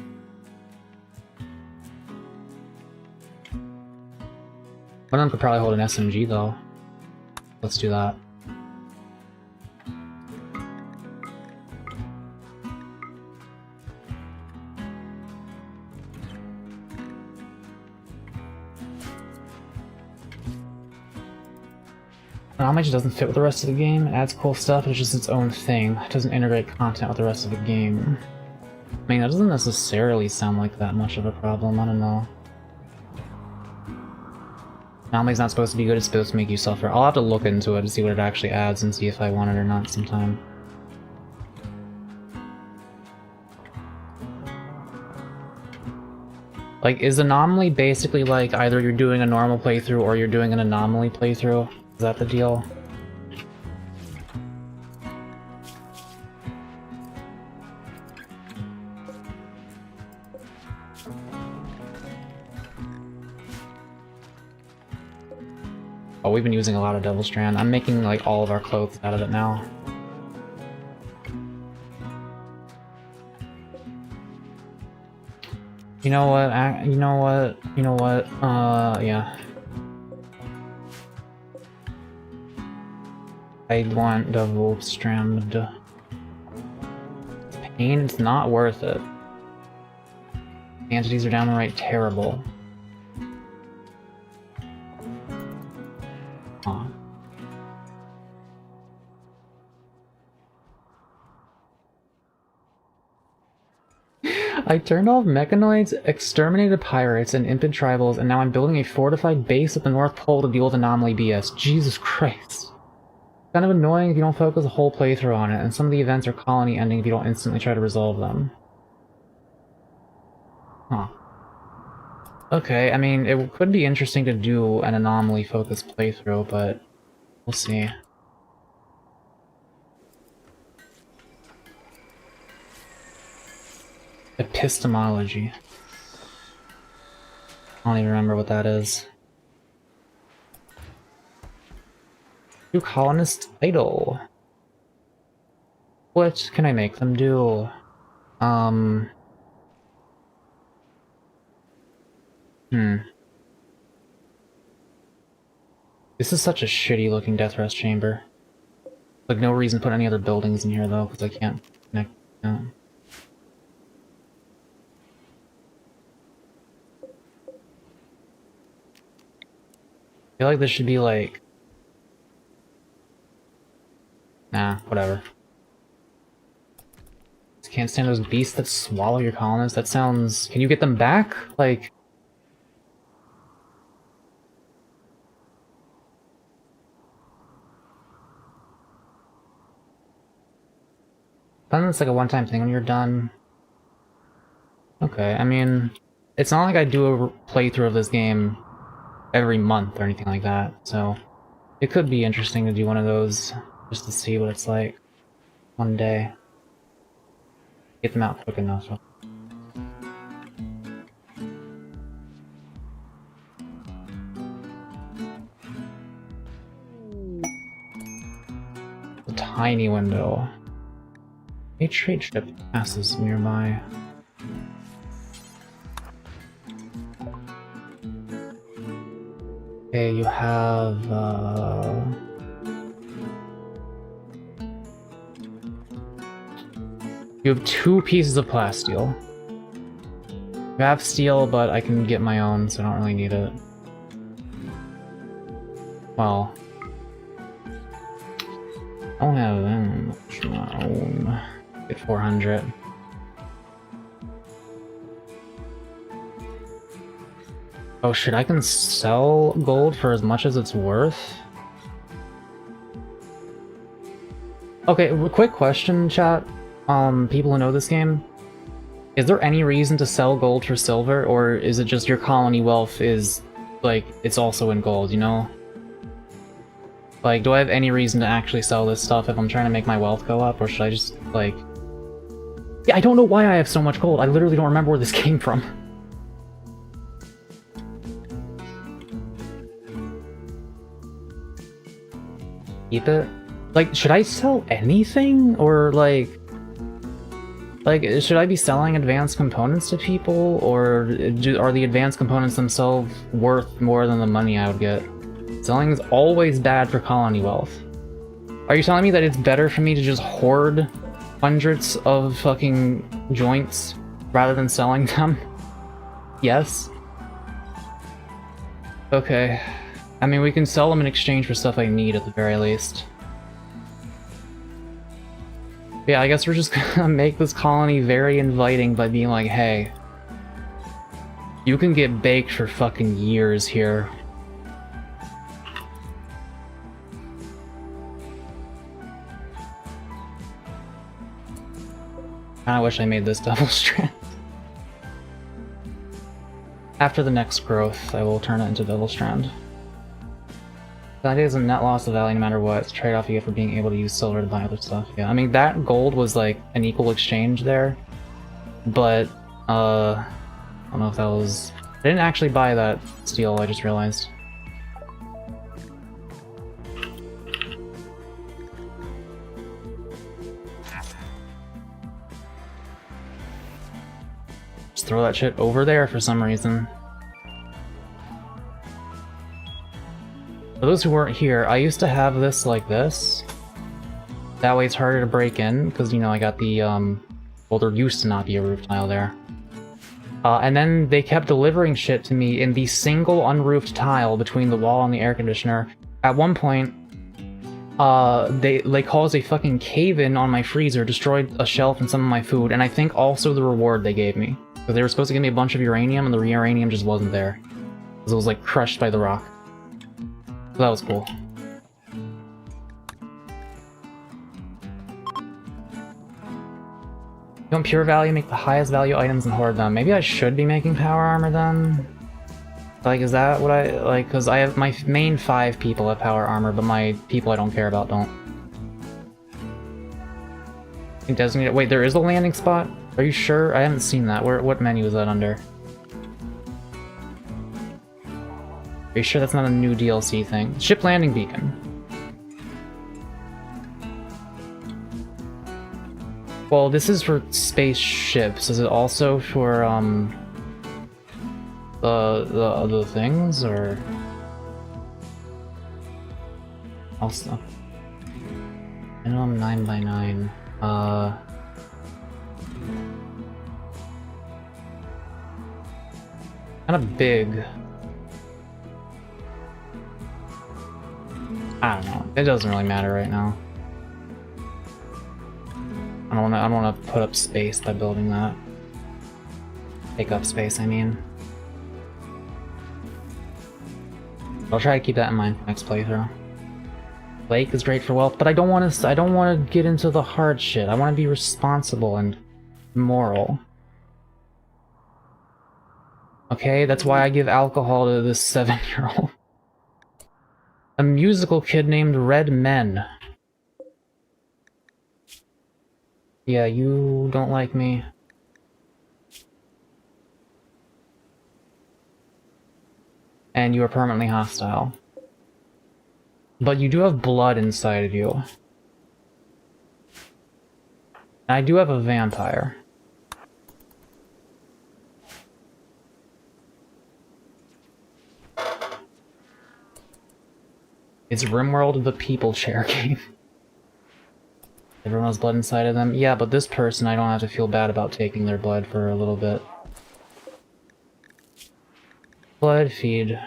of them could probably hold an SMG, though. Let's do that. Anomaly just doesn't fit with the rest of the game. It adds cool stuff, it's just its own thing. It doesn't integrate content with the rest of the game. I mean, that doesn't necessarily sound like that much of a problem, I don't know. Anomaly's not supposed to be good, it's supposed to make you suffer. I'll have to look into it to see what it actually adds and see if I want it or not sometime. Like, is Anomaly basically like either you're doing a normal playthrough or you're doing an Anomaly playthrough? Is that the deal? Oh, we've been using a lot of Devil Strand. I'm making like all of our clothes out of it now. You know what? Yeah. I want Devil Strand. Pain, it's not worth it. The entities are downright terrible. Huh. I turned off mechanoids, exterminated pirates, and impid tribals, and now I'm building a fortified base at the North Pole to deal with Anomaly BS. Jesus Christ. Kind of annoying if you don't focus a whole playthrough on it, and some of the events are colony ending if you don't instantly try to resolve them. Huh. Okay, I mean, it could be interesting to do an Anomaly-focused playthrough, but we'll see. Epistemology. I don't even remember what that is. Do colonists idle? What can I make them do? This is such a shitty looking death rest chamber. Like, no reason to put any other buildings in here though, because I can't connect. No. I feel like this should be like... Nah, whatever. Just can't stand those beasts that swallow your colonists. That sounds... Can you get them back? Like... Then it's like a one-time thing when you're done. Okay, I mean... It's not like I do a playthrough of this game every month or anything like that, so... It could be interesting to do one of those, just to see what it's like one day. Get them out quick enough. A tiny window. A trade ship passes nearby. Okay, you have, you have 2 pieces of plasteel. You have steel, but I can get my own, so I don't really need it. Well... I don't have that much of my own. Get 400. Oh shit, I can sell gold for as much as it's worth? Okay, quick question, chat. People who know this game. Is there any reason to sell gold for silver, or is it just your colony wealth is, like, it's also in gold, you know? Like, do I have any reason to actually sell this stuff if I'm trying to make my wealth go up, or should I just, like... Yeah, I don't know why I have so much gold. I literally don't remember where this came from. Keep it? Like, should I sell anything? Or, like, should I be selling advanced components to people? Or are the advanced components themselves worth more than the money I would get? Selling is always bad for colony wealth. Are you telling me that it's better for me to just hoard hundreds of fucking joints rather than selling them? Yes? Okay. I mean, we can sell them in exchange for stuff I need at the very least. Yeah, I guess we're just gonna make this colony very inviting by being like, hey, you can get baked for fucking years here. I wish I made this double strand. After the next growth, I will turn it into double strand. The idea is a net loss of value no matter what. It's a trade-off you get for being able to use silver to buy other stuff. Yeah, I mean, that gold was like an equal exchange there. But, I don't know if that was... I didn't actually buy that steel, I just realized. Just throw that shit over there for some reason. For those who weren't here, I used to have this like this. That way it's harder to break in, because, you know, I got the, well, there used to not be a roof tile there. And then they kept delivering shit to me in the single unroofed tile between the wall and the air conditioner. At one point, they caused a fucking cave-in on my freezer, destroyed a shelf and some of my food, and I think also the reward they gave me. Because they were supposed to give me a bunch of uranium, and the uranium just wasn't there. Because it was, like, crushed by the rock. So that was cool. You want pure value, make the highest value items and hoard them. Maybe I should be making power armor then? Like, is that what I... like, because I have... my main 5 people have power armor, but my people I don't care about don't. Designated... Wait, there is a landing spot? Are you sure? I haven't seen that. Where? What menu is that under? Are you sure that's not a new DLC thing? Ship landing beacon. Well, this is for spaceships. Is it also for, The things, or also minimum 9x9. Kind of big. I don't know. It doesn't really matter right now. I don't wanna put up space by building that. Take up space, I mean. I'll try to keep that in mind for next playthrough. Lake is great for wealth, but I don't want to get into the hard shit. I want to be responsible and moral. Okay, that's why I give alcohol to this 7-year-old. A musical kid named Red Men. Yeah, you don't like me. And you are permanently hostile. But you do have blood inside of you. And I do have a vampire. It's Rimworld the people chair game. Everyone has blood inside of them. Yeah, but this person, I don't have to feel bad about taking their blood for a little bit. Blood feed.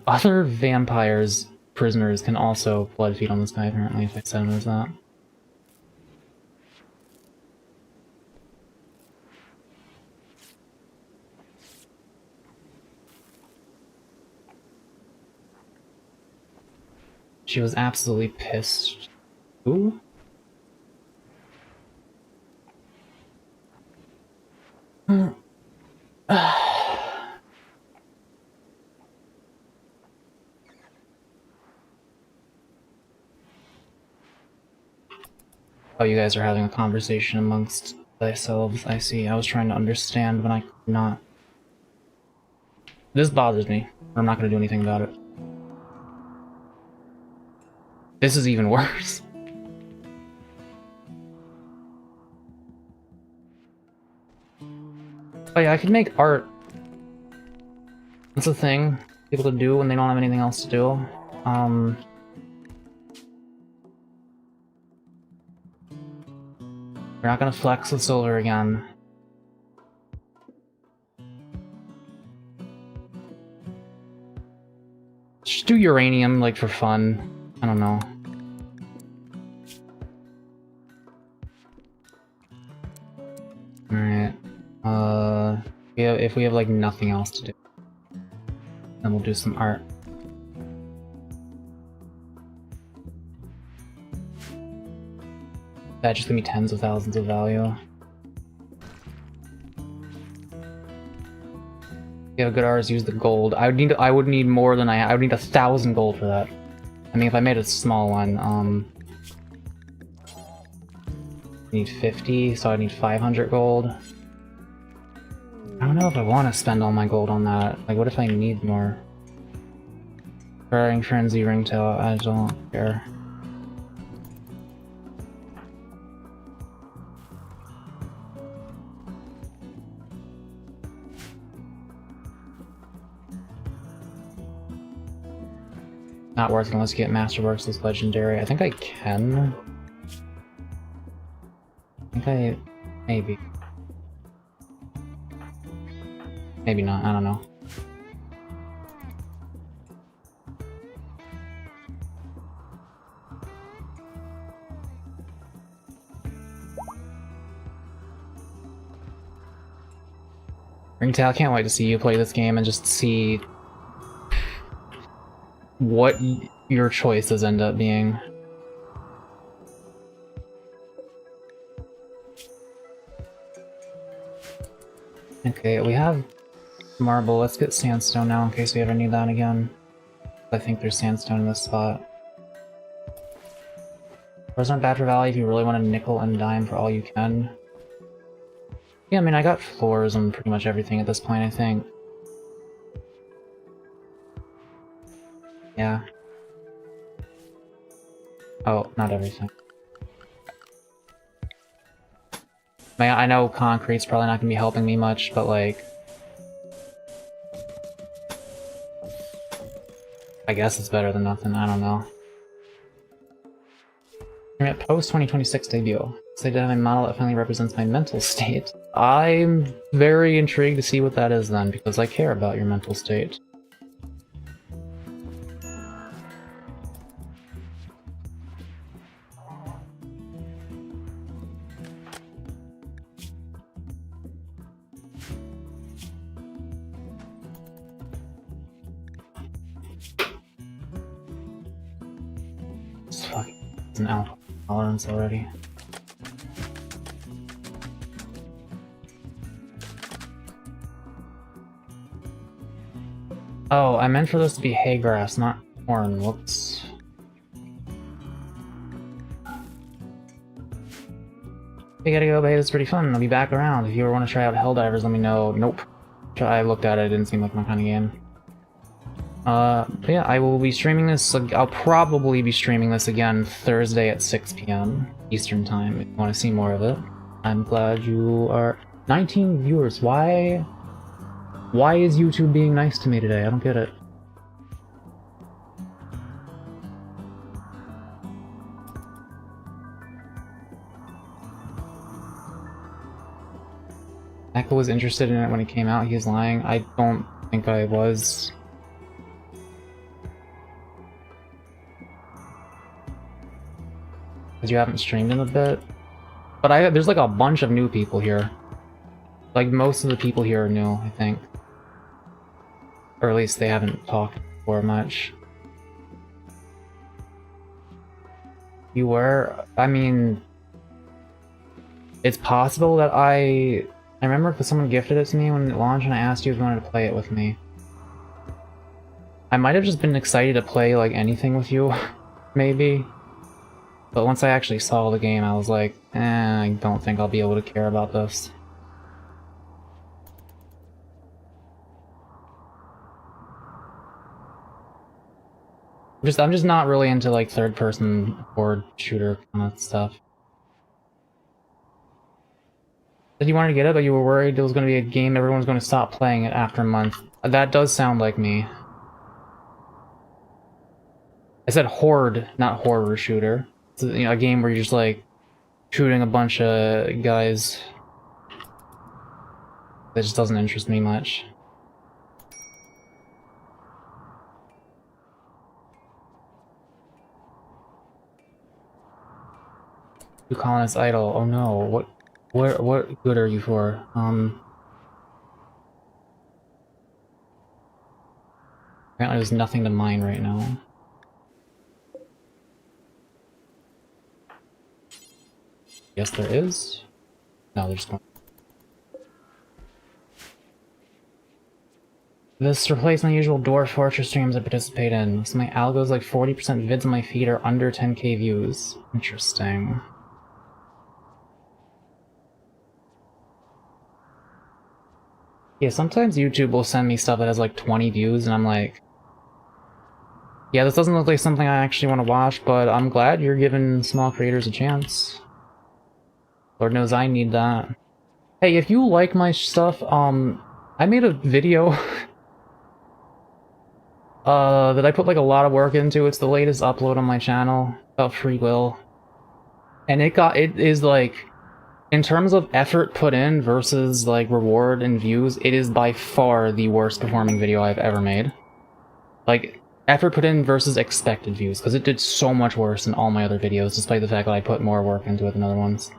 Other vampires, prisoners, can also blood feed on this guy, apparently, if I said him as that. She was absolutely pissed. Ooh? Oh, you guys are having a conversation amongst thyselves. I see. I was trying to understand, but I could not. This bothers me. I'm not going to do anything about it. This is even worse. Oh yeah, I could make art. That's a thing people could do when they don't have anything else to do. We're not gonna flex with silver again. Just do uranium, like, for fun. I don't know. Alright. If we have, like, nothing else to do, then we'll do some art. That's just gonna be tens of thousands of value. If you have good artists, use the gold. I would need more than I would need 1,000 gold for that. I mean, if I made a small one, I need 50, so I need 500 gold. I don't know if I want to spend all my gold on that. Like, what if I need more? Starting Frenzy Ringtail, I don't care. Not worth it unless you get Masterworks as Legendary. I think I can. Maybe. Maybe not, I don't know. Ringtail, I can't wait to see you play this game and just see what your choices end up being. Okay, we have marble. Let's get sandstone now in case we ever need that again. I think there's sandstone in this spot. Floors aren't bad for value if you really want to nickel and dime for all you can. Yeah, I mean, I got floors on pretty much everything at this point, I think. Yeah. Oh, not everything. I mean, I know concrete's probably not gonna be helping me much, but like... I guess it's better than nothing, I don't know. I'm at post-2026 debut. So I have a model that finally represents my mental state. I'm very intrigued to see what that is then, because I care about your mental state. It's fucking... it's an alcohol tolerance already. Oh, I meant for this to be hay grass, not corn. Whoops. We gotta go, babe. It's pretty fun. I'll be back around. If you ever want to try out Helldivers, let me know. Nope. I looked at it. It didn't seem like my kind of game. But yeah, I will be streaming this. I'll probably be streaming this again Thursday at 6 p.m. Eastern Time if you want to see more of it. I'm glad you are... 19 viewers. Why is YouTube being nice to me today? I don't get it. Mako was interested in it when it came out. He was lying. I don't think I was. Because you haven't streamed in a bit. But there's like a bunch of new people here. Like most of the people here are new, I think. Or at least they haven't talked before much. You were? I mean... It's possible that I remember because someone gifted it to me when it launched and I asked you if you wanted to play it with me. I might have just been excited to play like anything with you, maybe. But once I actually saw the game, I was like, I don't think I'll be able to care about this. I'm just not really into like third-person horde shooter kind of stuff. Said you wanted to get it, but you were worried it was going to be a game everyone's going to stop playing it after a month. That does sound like me. I said horde, not horror shooter. It's a game where you're just like shooting a bunch of guys. That just doesn't interest me much. You colonist idol. Oh no, what good are you for? Apparently there's nothing to mine right now. Yes, there is. No, there's no. This replaced my usual Dwarf Fortress streams I participate in. So my algo's like 40% vids on my feed are under 10k views. Interesting. Yeah, sometimes YouTube will send me stuff that has like 20 views and I'm like, yeah, this doesn't look like something I actually want to watch, but I'm glad you're giving small creators a chance. Lord knows I need that. Hey, if you like my stuff, I made a video that I put like a lot of work into. It's the latest upload on my channel about free will. And it is like, in terms of effort put in versus like reward and views, it is by far the worst performing video I've ever made. Like, effort put in versus expected views, because it did so much worse than all my other videos, despite the fact that I put more work into it than other ones.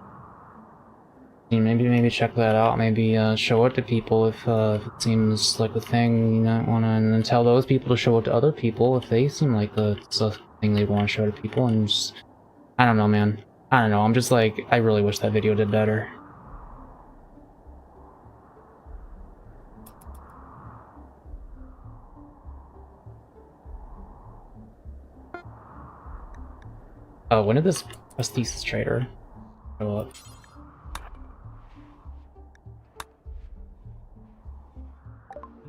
Maybe check that out, maybe show it to people if it seems like a thing you might want to, and then tell those people to show it to other people if they seem like it's a thing they want to show to people, and just... I don't know, man. I don't know, I'm just like, I really wish that video did better. Oh, when did this prosthesis trader show up?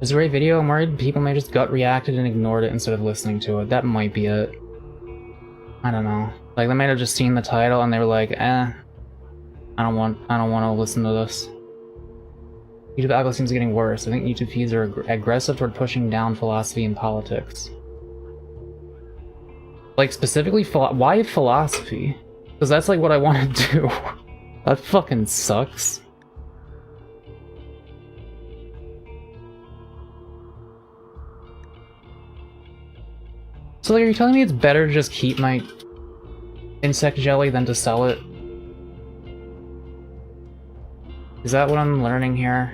It's a great video. I'm worried people may just gut reacted and ignored it instead of listening to it. That might be it. I don't know. Like, they might have just seen the title and they were like, eh. I don't want to listen to this. YouTube algorithm seems getting worse. I think YouTube feeds are aggressive toward pushing down philosophy and politics. Like, specifically, why philosophy? Because that's, like, what I want to do. That fucking sucks. So, like, are you telling me it's better to just keep my insect jelly than to sell it? Is that what I'm learning here?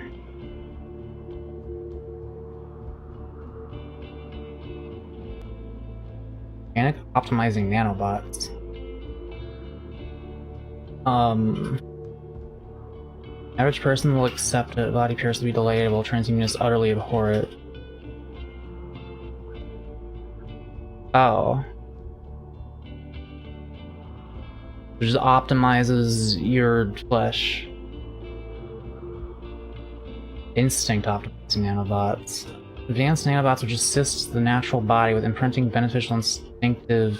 Organic optimizing nanobots. Average person will accept it. Body appears to be delayed, while transhumanists utterly abhor it. Oh. It just optimizes your flesh. Instinct optimizing nanobots. Advanced nanobots which assist the natural body with imprinting beneficial instinctive...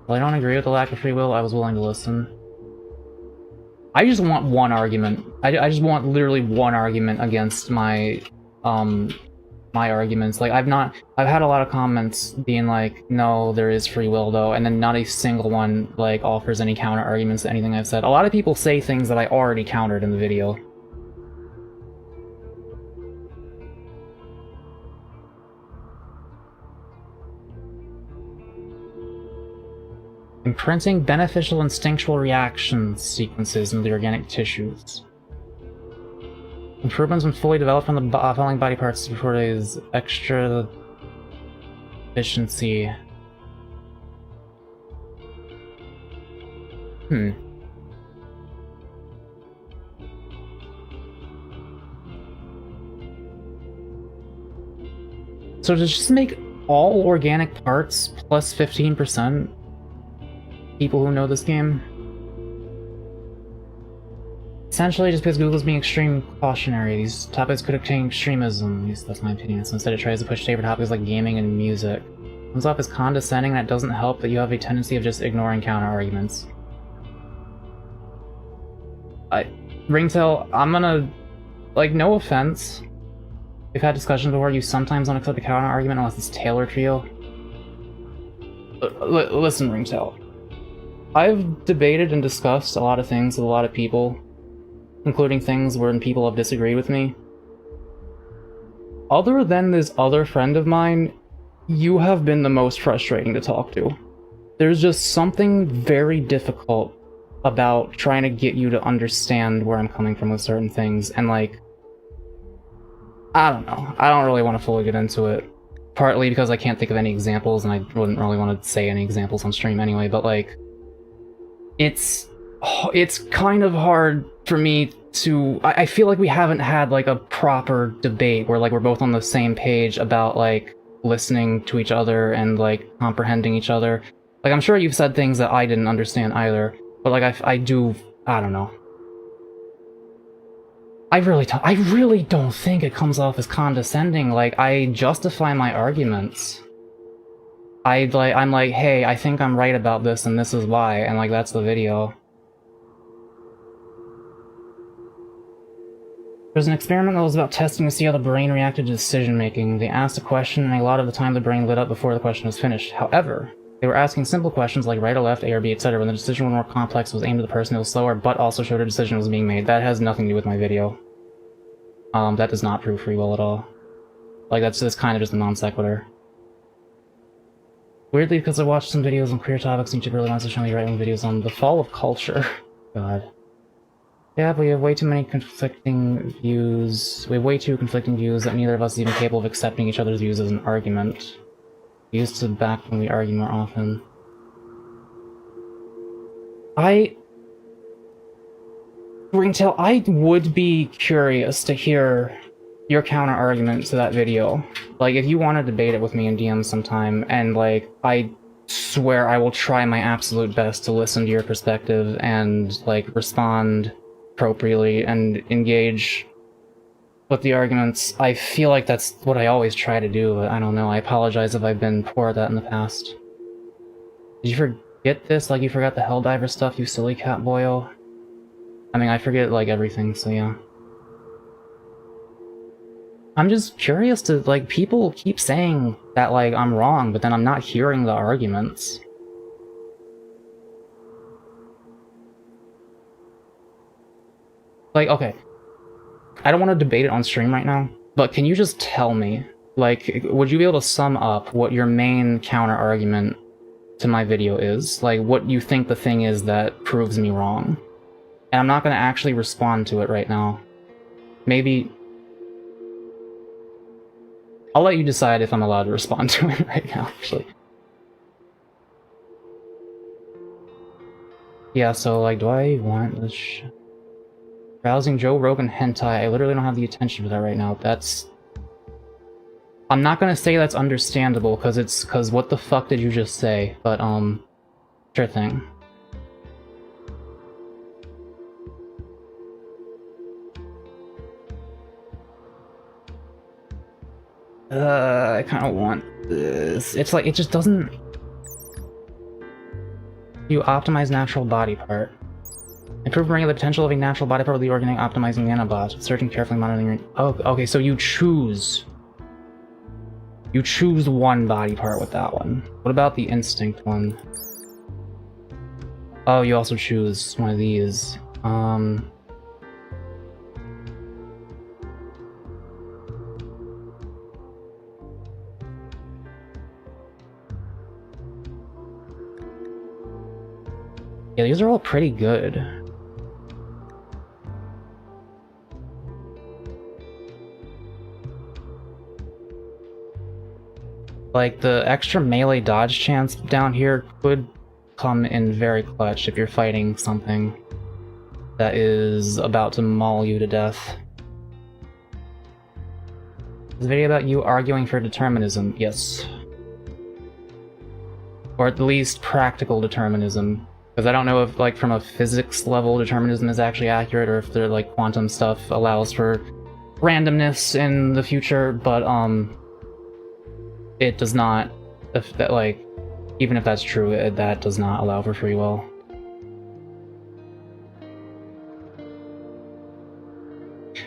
Well, I don't agree with the lack of free will. I was willing to listen. I just want one argument. I just want literally one argument against my my arguments. Like, I've had a lot of comments being like, no, there is free will though, and then not a single one like offers any counter arguments to anything I've said. A lot of people say things that I already countered in the video. Imprinting beneficial instinctual reactions sequences into the organic tissues. Improvements when fully developed from the following body parts before days extra efficiency. So to just make all organic parts plus 15%? People who know this game. Essentially, just because Google's being extreme cautionary, these topics could contain extremism, at least that's my opinion, so instead it tries to push favorite topics like gaming and music. It comes off as condescending, and it doesn't help that you have a tendency of just ignoring counter-arguments. Ringtail, I'm gonna... Like, no offense. We've had discussions before, you sometimes don't accept a counter-argument unless it's tailored for you. Listen, Ringtail. I've debated and discussed a lot of things with a lot of people, including things where people have disagreed with me. Other than this other friend of mine, you have been the most frustrating to talk to. There's just something very difficult about trying to get you to understand where I'm coming from with certain things, and like, I don't know. I don't really want to fully get into it. Partly because I can't think of any examples, and I wouldn't really want to say any examples on stream anyway, but like, it's kind of hard for me to... I feel like we haven't had like a proper debate where like we're both on the same page about like listening to each other and like comprehending each other. Like, I'm sure you've said things that I didn't understand either, but like I don't know. I really don't think it comes off as condescending. Like, I justify my arguments. I'm like, hey, I think I'm right about this and this is why, and like, that's the video. There's an experiment that was about testing to see how the brain reacted to decision-making. They asked a question, and a lot of the time the brain lit up before the question was finished. However, they were asking simple questions like right or left, A or B, etc. When the decision was more complex, it was aimed at the person who was slower, but also showed a decision was being made. That has nothing to do with my video. That does not prove free will at all. Like, that's kind of just a non sequitur. Weirdly, because I watched some videos on queer topics, YouTube really wants to show me right-wing videos on the fall of culture. God. Yeah, but we have way too many conflicting views. We have way too conflicting views that neither of us is even capable of accepting each other's views as an argument. We used to back when we argue more often. Ringtail, I would be curious to hear your counter-argument to that video. Like, if you want to debate it with me in DM sometime, and like, I swear I will try my absolute best to listen to your perspective and like, respond appropriately and engage with the arguments. I feel like that's what I always try to do, but I don't know. I apologize if I've been poor at that in the past. Did you forget forget this? Like, you forgot the Helldiver stuff, you silly cat boyo? I mean, I forget, like, everything, so yeah. I'm just curious to, like, people keep saying that, like, I'm wrong, but then I'm not hearing the arguments. Like, okay. I don't want to debate it on stream right now, but can you just tell me, like, would you be able to sum up what your main counter-argument to my video is? Like, what you think the thing is that proves me wrong? And I'm not going to actually respond to it right now. Maybe... I'll let you decide if I'm allowed to respond to it right now, actually. Yeah, so, like, do I want this shit? Browsing Joe Rogan hentai, I literally don't have the attention for that right now. That's... I'm not gonna say that's understandable, cause what the fuck did you just say? But, sure thing. I kinda want this. It's like, it just doesn't... You optimize natural body part. Improve bringing the potential of a natural body part of the organic optimizing nanobots. Searching carefully, monitoring... Oh, okay, so you choose... You choose one body part with that one. What about the instinct one? Oh, you also choose one of these. Yeah, these are all pretty good. Like, the extra melee dodge chance down here could come in very clutch if you're fighting something that is about to maul you to death. Is a video about you arguing for determinism? Yes. Or at least practical determinism. Because I don't know if, like, from a physics level determinism is actually accurate, or if their, like, quantum stuff allows for randomness in the future, but, it does not, if that, like, even if that's true, that does not allow for free will.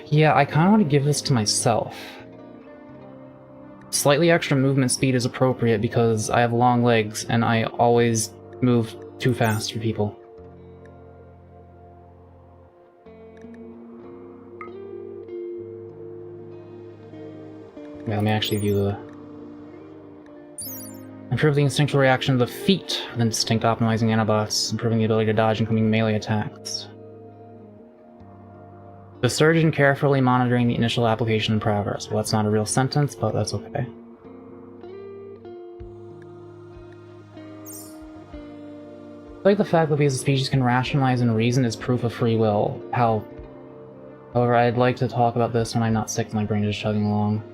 Yeah, I kind of want to give this to myself. Slightly extra movement speed is appropriate because I have long legs and I always move too fast for people. Yeah, let me actually view the... Improve the instinctual reaction of the feet with instinct optimizing nanobots, improving the ability to dodge incoming melee attacks. The surgeon carefully monitoring the initial application in progress. Well, that's not a real sentence, but that's okay. I like the fact that because the species can rationalize and reason is proof of free will. However, I'd like to talk about this when I'm not sick and my brain is just chugging along.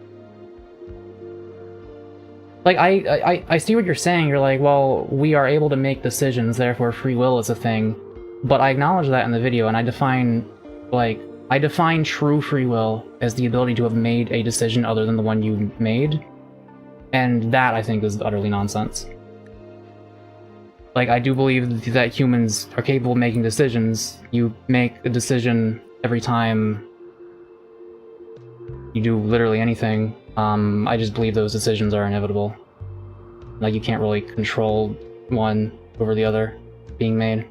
Like, I see what you're saying. You're like, well, we are able to make decisions, therefore free will is a thing. But I acknowledge that in the video, and I define true free will as the ability to have made a decision other than the one you made. And that, I think, is utterly nonsense. Like, I do believe that humans are capable of making decisions. You make a decision every time you do literally anything. I just believe those decisions are inevitable. Like, you can't really control one over the other being made.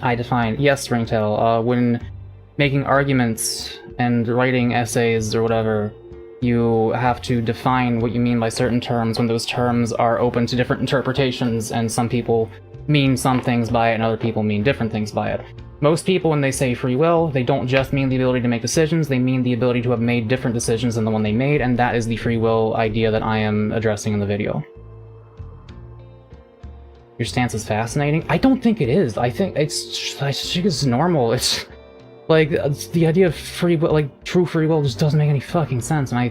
I define... Yes, Ringtail, when making arguments and writing essays or whatever, you have to define what you mean by certain terms when those terms are open to different interpretations, and some people mean some things by it and other people mean different things by it. Most people, when they say free will, they don't just mean the ability to make decisions, they mean the ability to have made different decisions than the one they made, and that is the free will idea that I am addressing in the video. Your stance is fascinating? I don't think it is. I think it's normal. It's like, the idea of free will, like, true free will just doesn't make any fucking sense, and I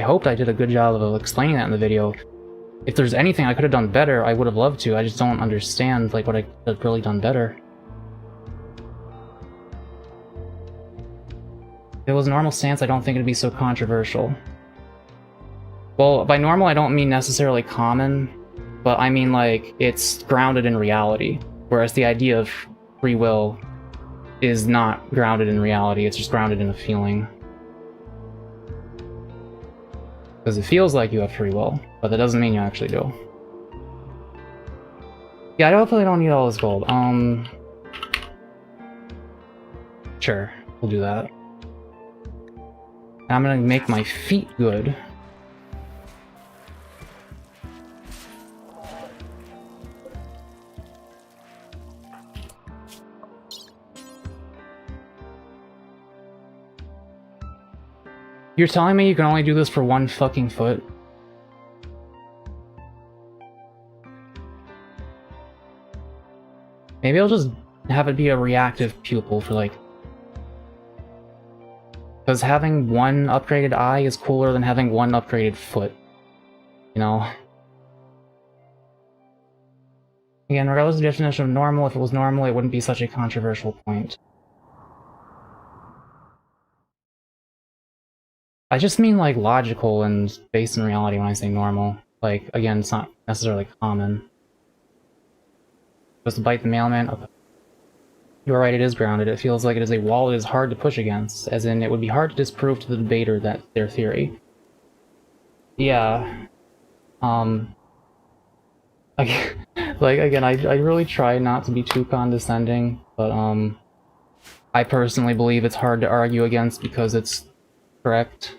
hoped I did a good job of explaining that in the video. If there's anything I could have done better, I would have loved to. I just don't understand, like, what I could have really done better. If it was a normal stance, I don't think it'd be so controversial. Well, by normal, I don't mean necessarily common, but I mean, like, it's grounded in reality, whereas the idea of free will is not grounded in reality, it's just grounded in a feeling. Because it feels like you have free will, but that doesn't mean you actually do. Yeah, I definitely don't need all this gold. Sure, we'll do that. I'm gonna make my feet good. You're telling me you can only do this for one fucking foot? Maybe I'll just have it be a reactive pupil for, like... Because having one upgraded eye is cooler than having one upgraded foot. You know? Again, regardless of the definition of normal, if it was normal, it wouldn't be such a controversial point. I just mean, like, logical and based in reality when I say normal. Like, again, it's not necessarily common. Just to bite the mailman? Okay. You're right, it is grounded. It feels like it is a wall it is hard to push against, as in it would be hard to disprove to the debater that their theory. Yeah. Like, again, I really try not to be too condescending, but, I personally believe it's hard to argue against because it's correct.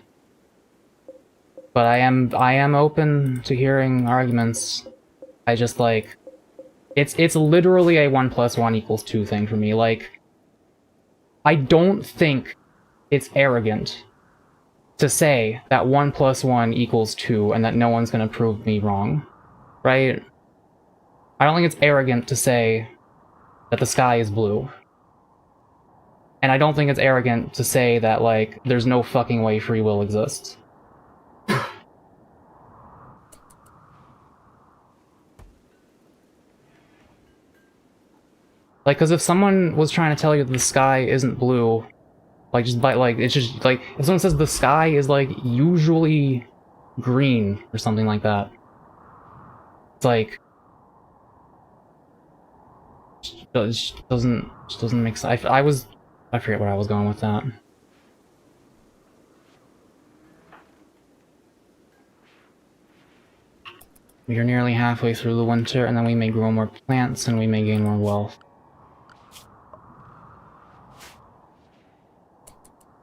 But I am open to hearing arguments. I just, like... It's literally a 1 + 1 = 2 thing for me. Like, I don't think it's arrogant to say that 1 + 1 = 2 and that no one's gonna prove me wrong, right? I don't think it's arrogant to say that the sky is blue. And I don't think it's arrogant to say that, like, there's no fucking way free will exists. Like, because if someone was trying to tell you that the sky isn't blue, like, just by, like, it's just, like, if someone says the sky is, like, usually green or something like that, it's like, it just doesn't make sense. I forget where I was going with that. We are nearly halfway through the winter, and then we may grow more plants, and we may gain more wealth.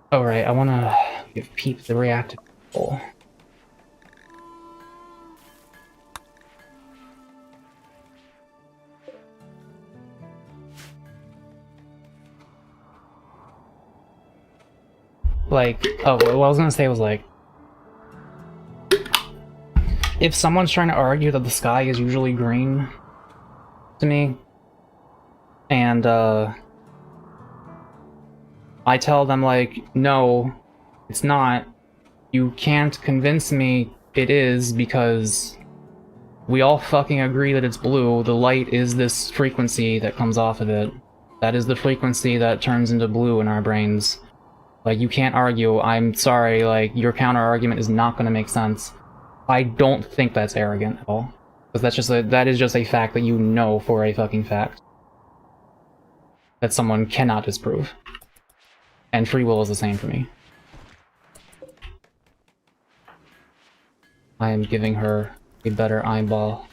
Oh right, I wanna give Peep the reactive bowl. Like, oh, what I was gonna say was, like, if someone's trying to argue that the sky is usually green to me, and I tell them, like, no, it's not. You can't convince me it is because we all fucking agree that it's blue. The light is this frequency that comes off of it. That is the frequency that turns into blue in our brains. Like, you can't argue. I'm sorry, like, your counter-argument is not gonna make sense. I don't think that's arrogant at all. Because that is just a fact that you know for a fucking fact. That someone cannot disprove. And free will is the same for me. I am giving her a better eyeball.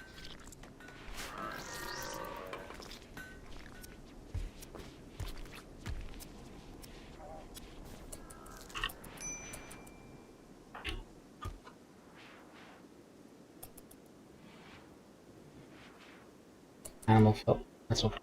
Animal felt. That's okay.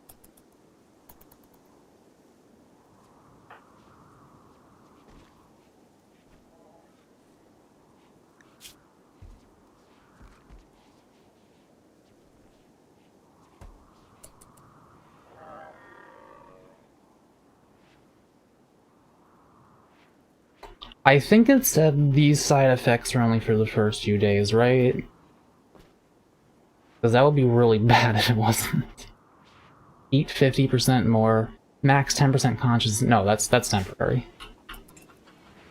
I think it said these side effects are only for the first few days, right? Because that would be really bad if it wasn't. Eat 50% more. Max 10% consciousness. No, that's temporary.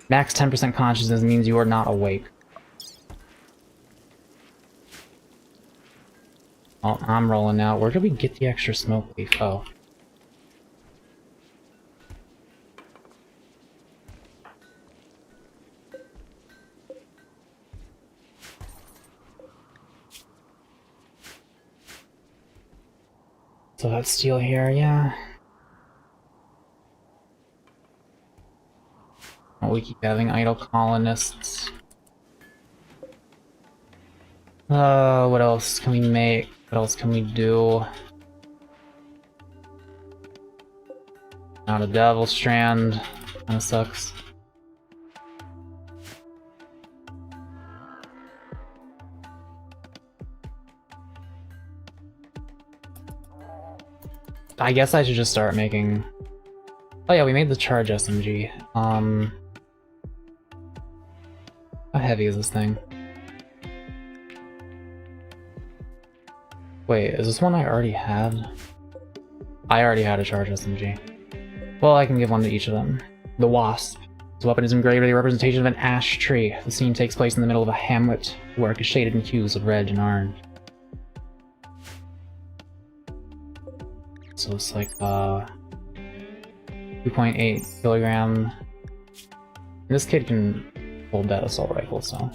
Max 10% consciousness means you are not awake. Oh, I'm rolling out. Where did we get the extra smoke leaf? Oh. So that's steel here, yeah. Oh, we keep having idle colonists. What else can we make? What else can we do? Not a devil strand. Kinda sucks. I guess I should just start making... Oh yeah, we made the charge SMG. How heavy is this thing? Wait, is this one I already had? I already had a charge SMG. Well, I can give one to each of them. The Wasp. This weapon is engraved with a representation of an ash tree. The scene takes place in the middle of a hamlet. The work is shaded in hues of red and orange. So it's like 2.8 kilogram. This kid can hold that assault rifle, so.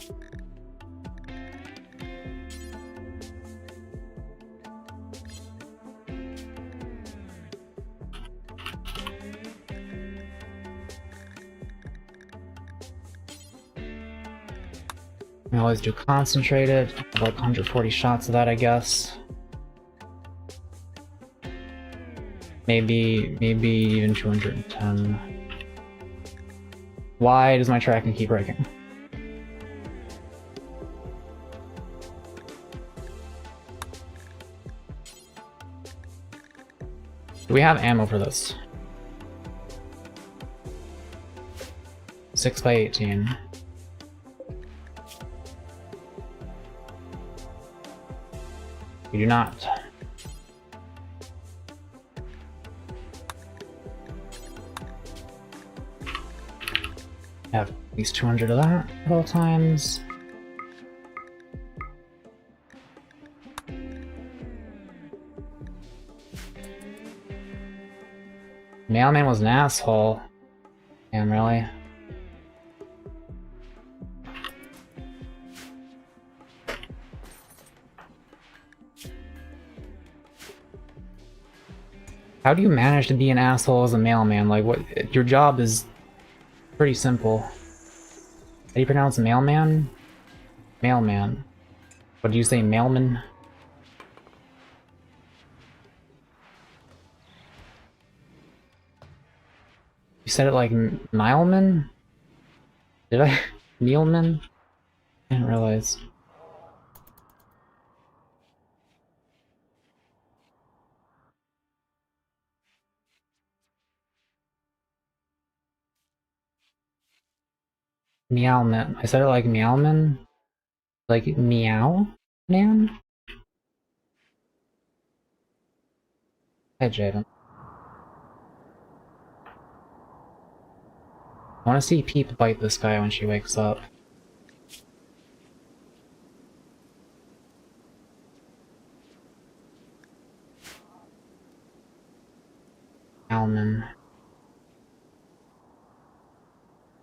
I always do concentrated, like 140 shots of that, I guess. Maybe even 210. Why does my tracking keep breaking? Do we have ammo for this? 6x18. We do not. Have at least 200 of that at all times. Mailman was an asshole. Damn, really? How do you manage to be an asshole as a mailman? Like, what? Your job is pretty simple. How do you pronounce mailman? Mailman. What do you say, mailman? You said it like Mileman? Did I? Mealman? I didn't realize. Meowman. I said it like Meowman? Like meow? Man? Hi, Jaden. I want to see Peep bite this guy when she wakes up. Meowman.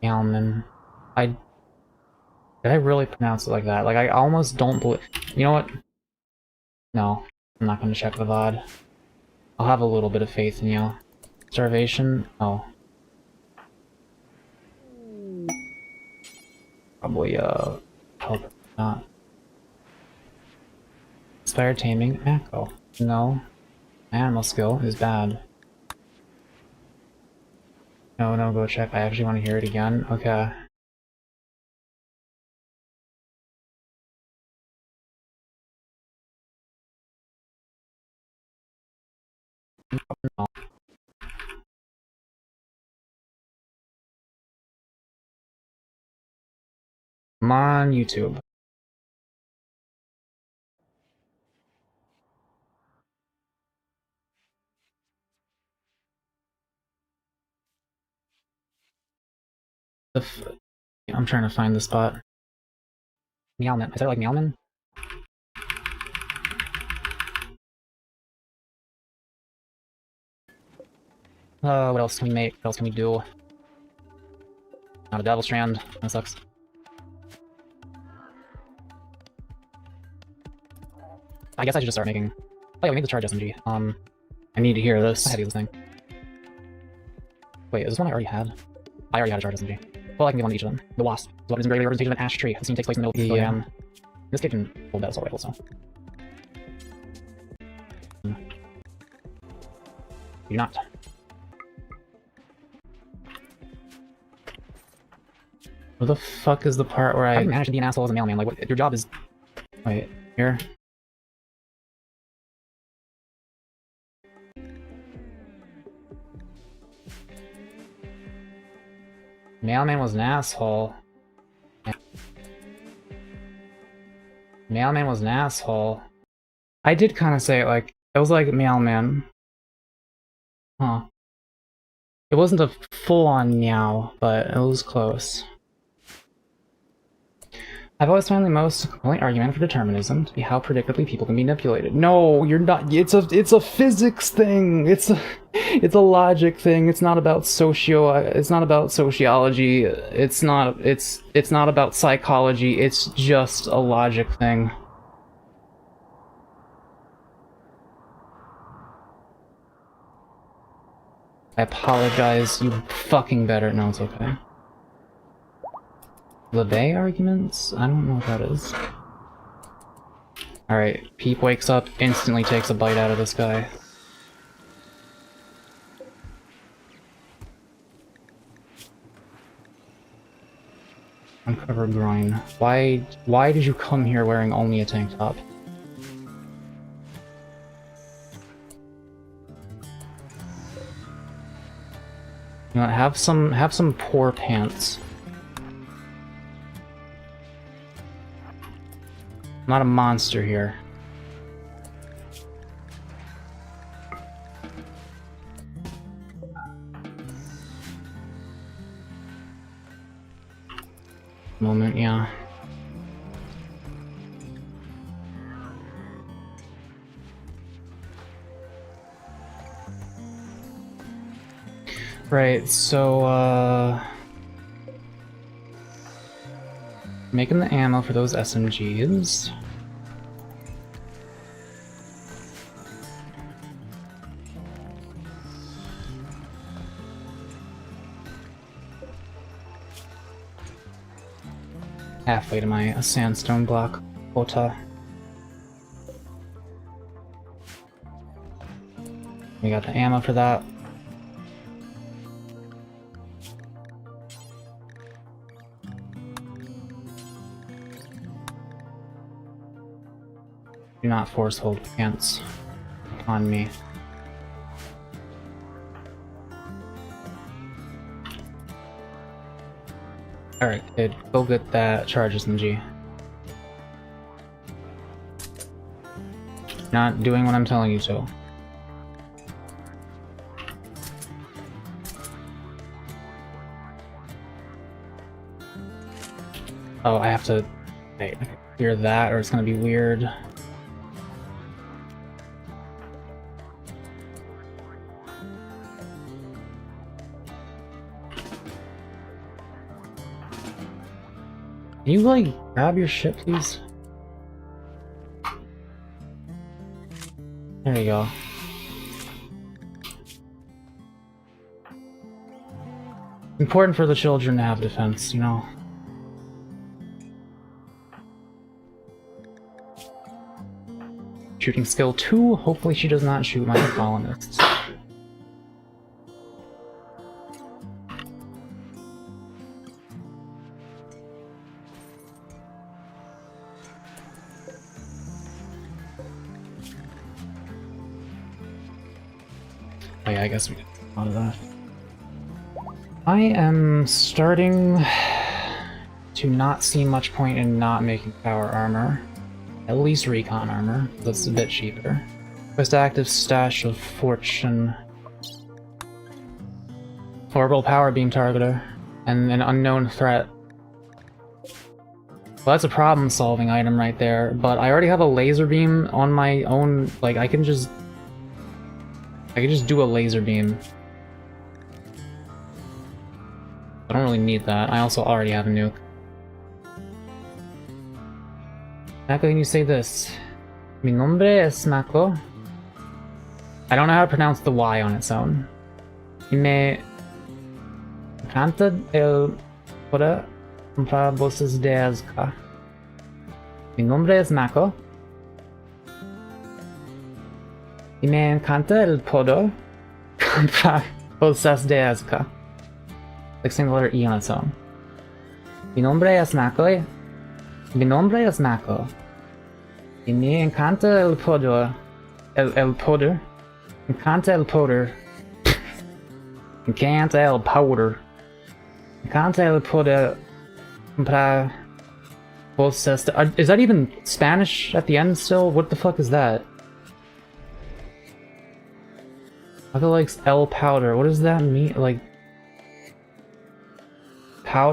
Meowman. Did I really pronounce it like that? Like, I almost don't believe... You know what? No. I'm not gonna check the VOD. I'll have a little bit of faith in you. Starvation? Oh. Probably, help not. Inspired taming? Mako. No. My animal skill is bad. No, go check. I actually want to hear it again. Okay. No. I'm on YouTube. I'm trying to find the spot. Meowman. I said it like Meowman? What else can we make? What else can we do? Not a Devil Strand. That sucks. I guess I should just start making... Oh yeah, we made the charge SMG. I need to hear this. How heavy is this thing? Wait, is this one I already had? I already had a charge SMG. Well, I can get one of each of them. The Wasp. This weapon is very representation of an ash tree. The scene takes place in the middle of the yeah. This kid can hold that assault rifle, so... Do not. Where the fuck is the part where I managed to be an asshole as a mailman? Like, what, your job is... Wait, here? Mailman was an asshole. Mailman was an asshole. I did kind of say it like... It was like mailman. Huh. It wasn't a full-on meow, but it was close. I've always found the most compelling argument for determinism to be how predictably people can be manipulated. No, you're not. It's a physics thing. It's a logic thing. It's not about It's not about sociology. It's not about psychology. It's just a logic thing. I apologize. You fucking better. No, it's okay. LeBay arguments? I don't know what that is. Alright, Peep wakes up, instantly takes a bite out of this guy. Uncovered groin. Why did you come here wearing only a tank top? You know what, have some poor pants. I'm not a monster here. Moment, yeah. Right, so, making the ammo for those SMGs. Halfway to my sandstone block quota. We got the ammo for that. Do not force hold pants on me. Alright, kid, go get that charge SMG. Not doing what I'm telling you to. Oh, I have to... Wait, I can clear that or it's gonna be weird. Can you, like, grab your shit, please? There you go. Important for the children to have defense, you know? Shooting skill 2, hopefully she does not shoot my colonists. Oh yeah, I guess we get out of that. I am starting to not see much point in not making power armor. At least recon armor. That's a bit cheaper. First active stash of fortune. Orbital power beam targeter. And an unknown threat. Well, that's a problem-solving item right there, but I already have a laser beam on my own. Like, I can just do a laser beam. I don't really need that. I also already have a nuke. Mako, can you say this? Mi nombre es Mako. I don't know how to pronounce the Y on its own. Y me encanta el poder comprar bolsas de azúcar. Mi nombre es Mako. Y me encanta el poder comprar bolsas de azúcar. Like saying the letter E on its own. Mi nombre es Mako. Mi nombre es Mako. Y me encanta el poder. El poder. Me encanta el poder. Me encanta el powder. Me encanta el poder comprar bolsas de... Is that even Spanish at the end still? What the fuck is that? I feel like El powder. What does that mean? Like...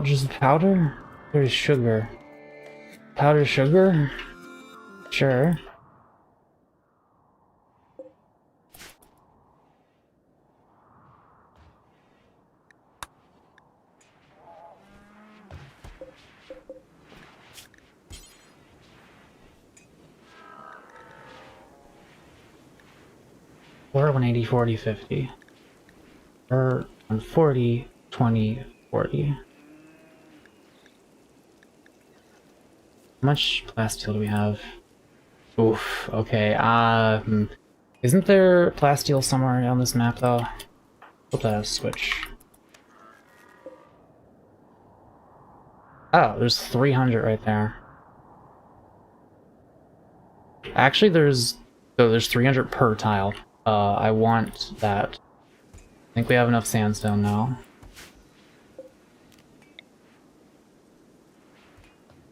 just powder? Or is sugar? Powder sugar? Sure. Or 180, 40, 50. Or 140, 20, 40. How much plasteel do we have? Oof, okay, isn't there plasteel somewhere on this map though? Hope that has a switch. Oh, there's 300 right there. Actually, there's 300 per tile. I want that. I think we have enough sandstone now.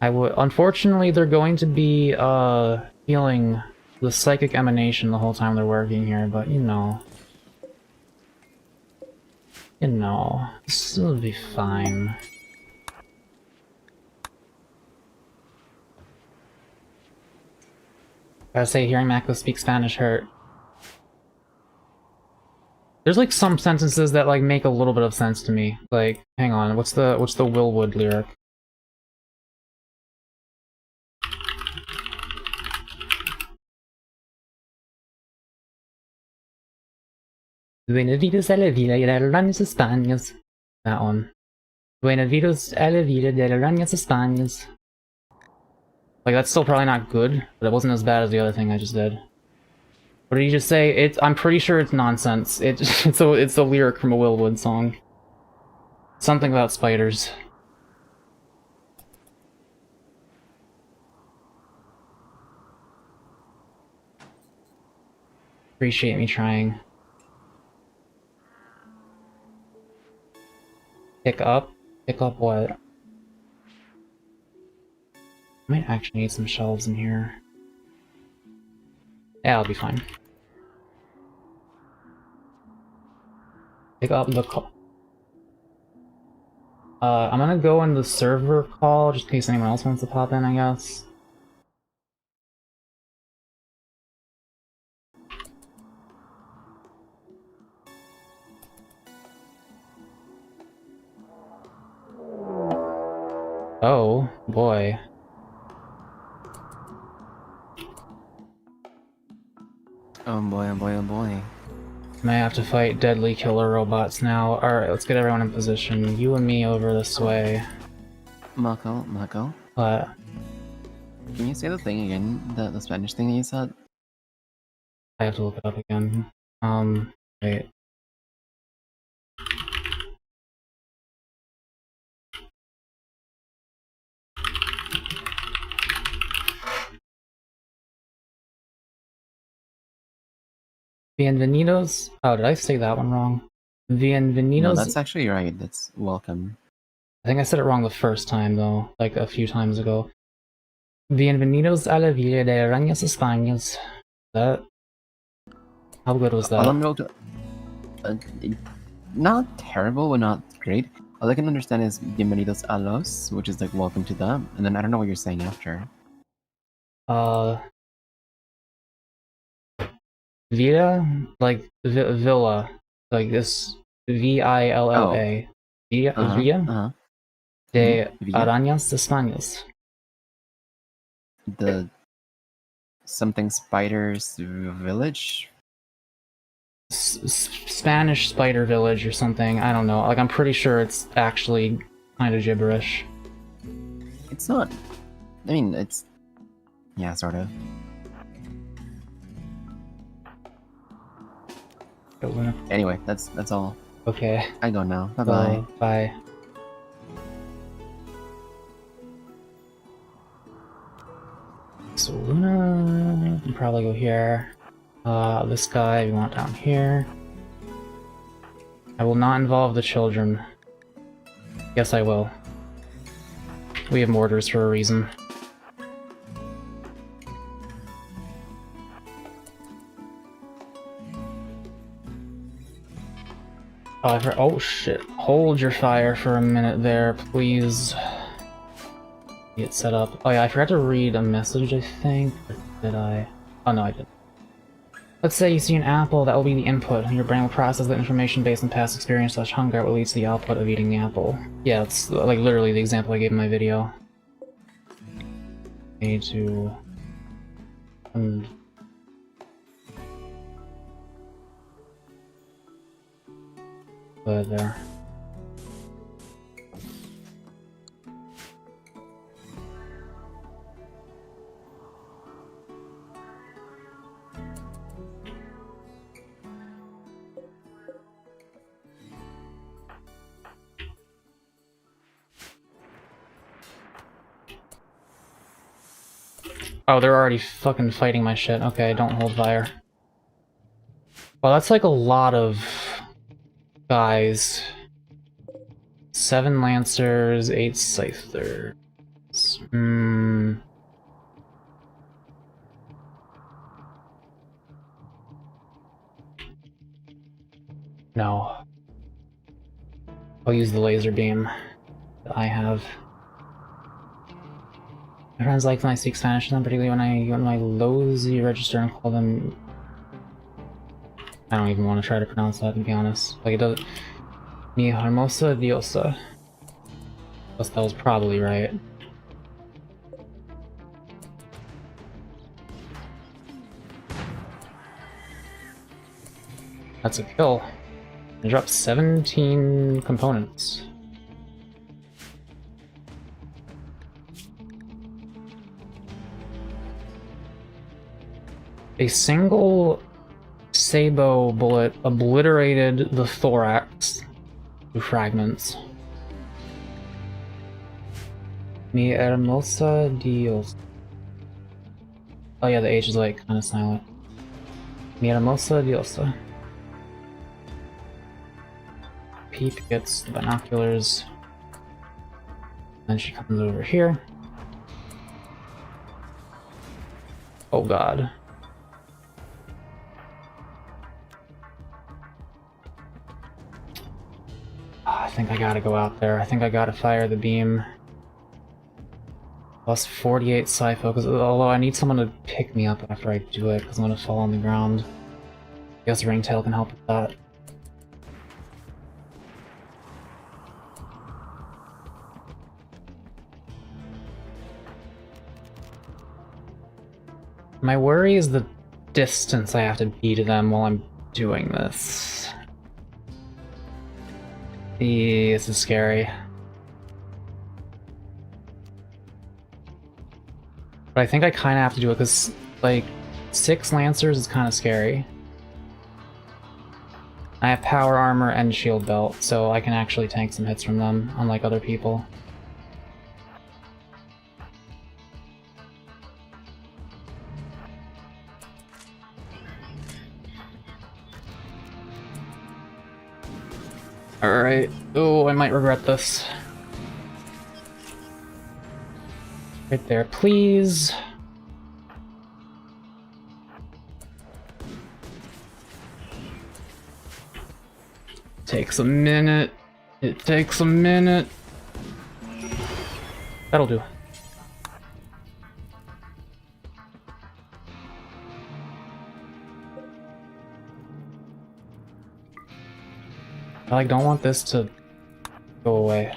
Unfortunately, they're going to be, feeling the psychic emanation the whole time they're working here, but you know. This will be fine. Gotta say, hearing Mako speak Spanish hurt. There's like some sentences that like make a little bit of sense to me. Like, hang on, what's the Willwood lyric? Buenavidos a la vida y las arañas Españas. That one. Buenavidos a la vida de las arañas Españas. Like, that's still probably not good, but it wasn't as bad as the other thing I just did. What did you just say? I'm pretty sure it's nonsense. It's a lyric from a Willwood song. Something about spiders. Appreciate me trying. Pick up? Pick up what? I might actually need some shelves in here. Yeah, I'll be fine. Pick up the call. I'm gonna go in the server call just in case anyone else wants to pop in, I guess. Oh, boy. Oh boy, oh boy, oh boy. May have to fight deadly killer robots now. Alright, let's get everyone in position. You and me over this way. Mako. What? Can you say the thing again? The Spanish thing that you said? I have to look it up again. Wait. Bienvenidos. Oh, did I say that one wrong? Bienvenidos. No, that's actually right. That's welcome. I think I said it wrong the first time, though, like a few times ago. Bienvenidos a la Villa de Arañas Españas. That... How good was that? All I'm able to... not terrible, but not great. All I can understand is Bienvenidos a los, which is like welcome to them, and then I don't know what you're saying after. Villa? Like, villa. Like this... V-I-L-L-A. Villa, Uh-huh. de Villa? Arañas Españolas. The something spiders village? Spanish spider village or something. I don't know. Like, I'm pretty sure it's actually kind of gibberish. It's not. I mean, it's. Yeah, sort of. Anyway, that's all. Okay. I go now. Bye bye. Bye. So Luna can probably go here. This guy we want down here. I will not involve the children. Yes, I will. We have mortars for a reason. Oh shit. Hold your fire for a minute there, please. Get set up. Oh yeah, I forgot to read a message, I think. Or did I? Oh no, I didn't. Let's say you see an apple, that will be the input, and your brain will process that information based on past experience / hunger, what leads to the output of eating the apple. Yeah, it's like literally the example I gave in my video. I need to... there. Oh, they're already fucking fighting my shit. Okay, don't hold fire. Well, that's like a lot of guys. 7 Lancers, 8 Scythers. No. I'll use the laser beam that I have. My friends like when I speak Spanish to them, particularly when I go to my Lozy register and call them... I don't even want to try to pronounce that, to be honest. Like, it does... Mi hermosa diosa. That was probably right. That's a kill. I dropped 17 components. A single Sabo bullet obliterated the thorax to fragments. Mi hermosa Dios. Oh yeah, the H is like kind of silent. Mi hermosa diosa. Peep gets the binoculars. Then she comes over here. Oh god. I think I gotta go out there. I think I gotta fire the beam. Plus 48 Scytho, because although I need someone to pick me up after I do it, because I'm gonna fall on the ground. I guess Ringtail can help with that. My worry is the distance I have to be to them while I'm doing this. This is scary. But I think I kind of have to do it because, like, 6 Lancers is kind of scary. I have power armor and shield belt, so I can actually tank some hits from them, unlike other people. Alright. Oh, I might regret this. Right there, please. Takes a minute. It takes a minute. That'll do. I like don't want this to Go away.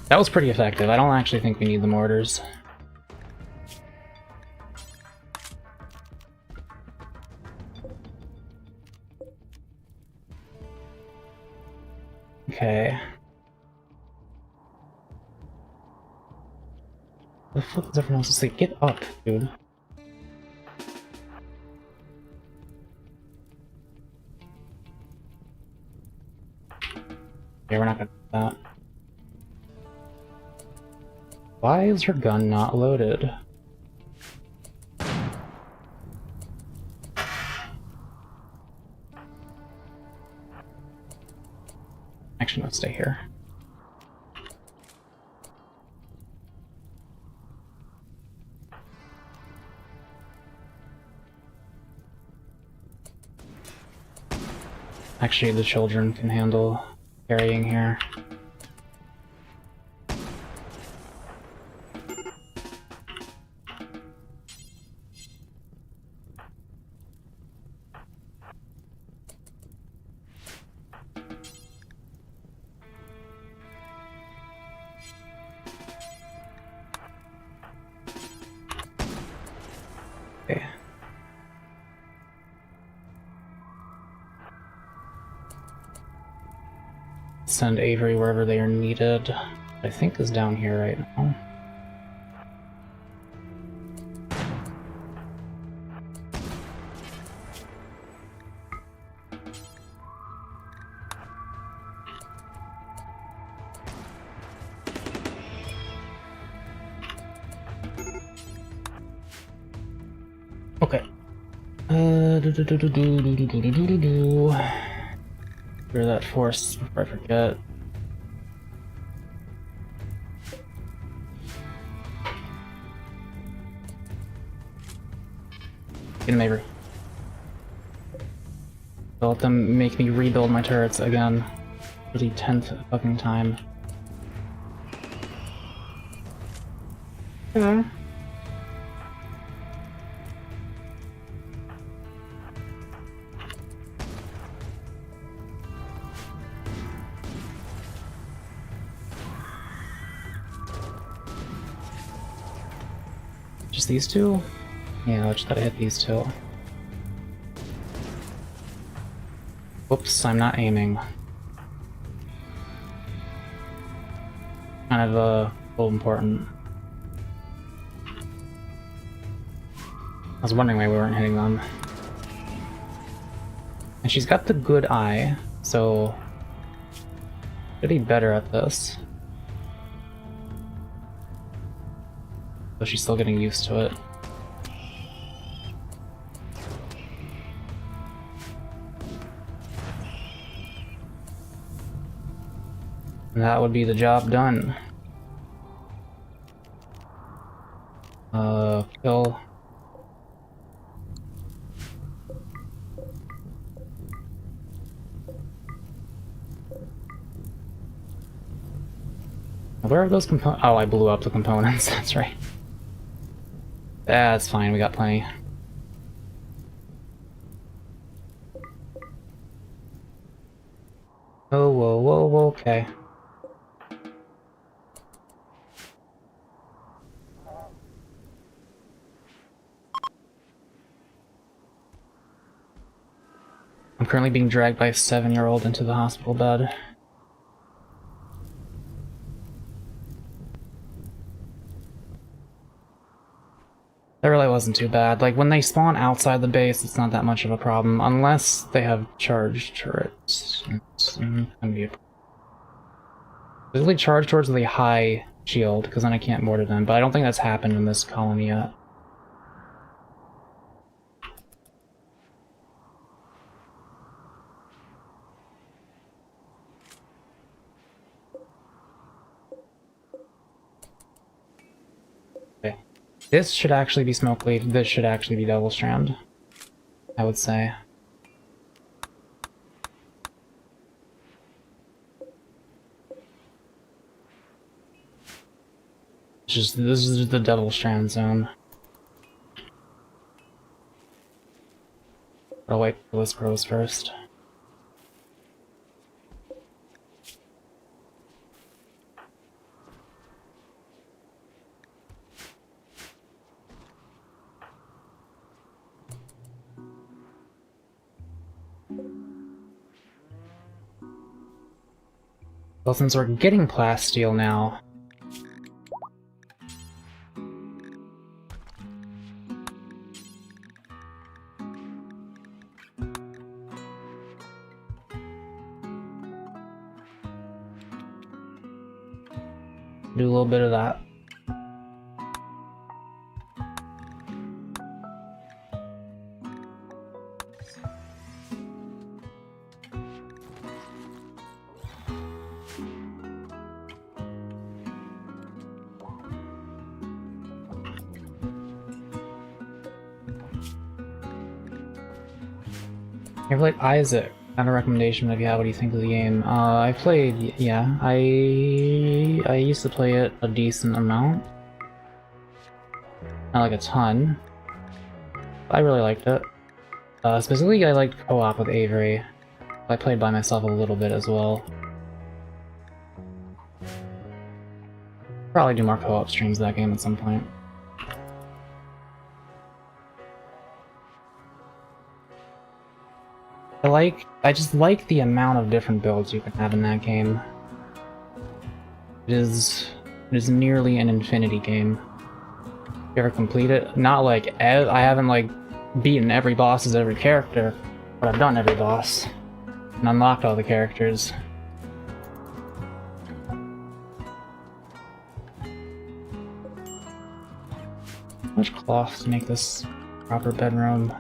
That was pretty effective. I don't actually think we need the mortars. Okay. The fuck is everyone else asleep? Get up, dude. Yeah, we're not gonna do that. Why is her gun not loaded? Actually, let's stay here. Actually, the children can handle carrying here. Okay. Send Avery wherever they are needed. I think is down here right now. Okay. Clear that force before I forget. Get him, Avery. Don't let them make me rebuild my turrets again for the 10th fucking time. Yeah. Just these two? Yeah, I just gotta hit these two. Whoops, I'm not aiming. Kind of, a little important. I was wondering why we weren't hitting them. And she's got the good eye, so should be better at this. But she's still getting used to it. And that would be the job done. Kill. Where are those components? Oh, I blew up the components, that's right. That's fine, we got plenty. Oh, whoa, whoa, whoa, okay. I'm currently being dragged by a 7-year-old into the hospital bed. That really wasn't too bad. Like, when they spawn outside the base, it's not that much of a problem, unless they have charged turrets. It's gonna be a problem. Usually charge towards the high shield, because then I can't mortar them, but I don't think that's happened in this colony yet. Okay. This should actually be smoke leaf, this should actually be double strand, I would say. This is the Devil Strand zone. I'll wait for this grows first. Well, since we're getting plasteel now, do a little bit of that. I played Isaac. Not a recommendation, but if you have, what do you think of the game? I played, yeah, I used to play it a decent amount. Not like a ton. I really liked it. Specifically, I liked co-op with Avery. I played by myself a little bit as well. Probably do more co-op streams of that game at some point. I just like the amount of different builds you can have in that game. It is nearly an infinity game. You ever complete it? Not like, I haven't like beaten every boss as every character, but I've done every boss. And unlocked all the characters. How much cloth to make this proper bedroom?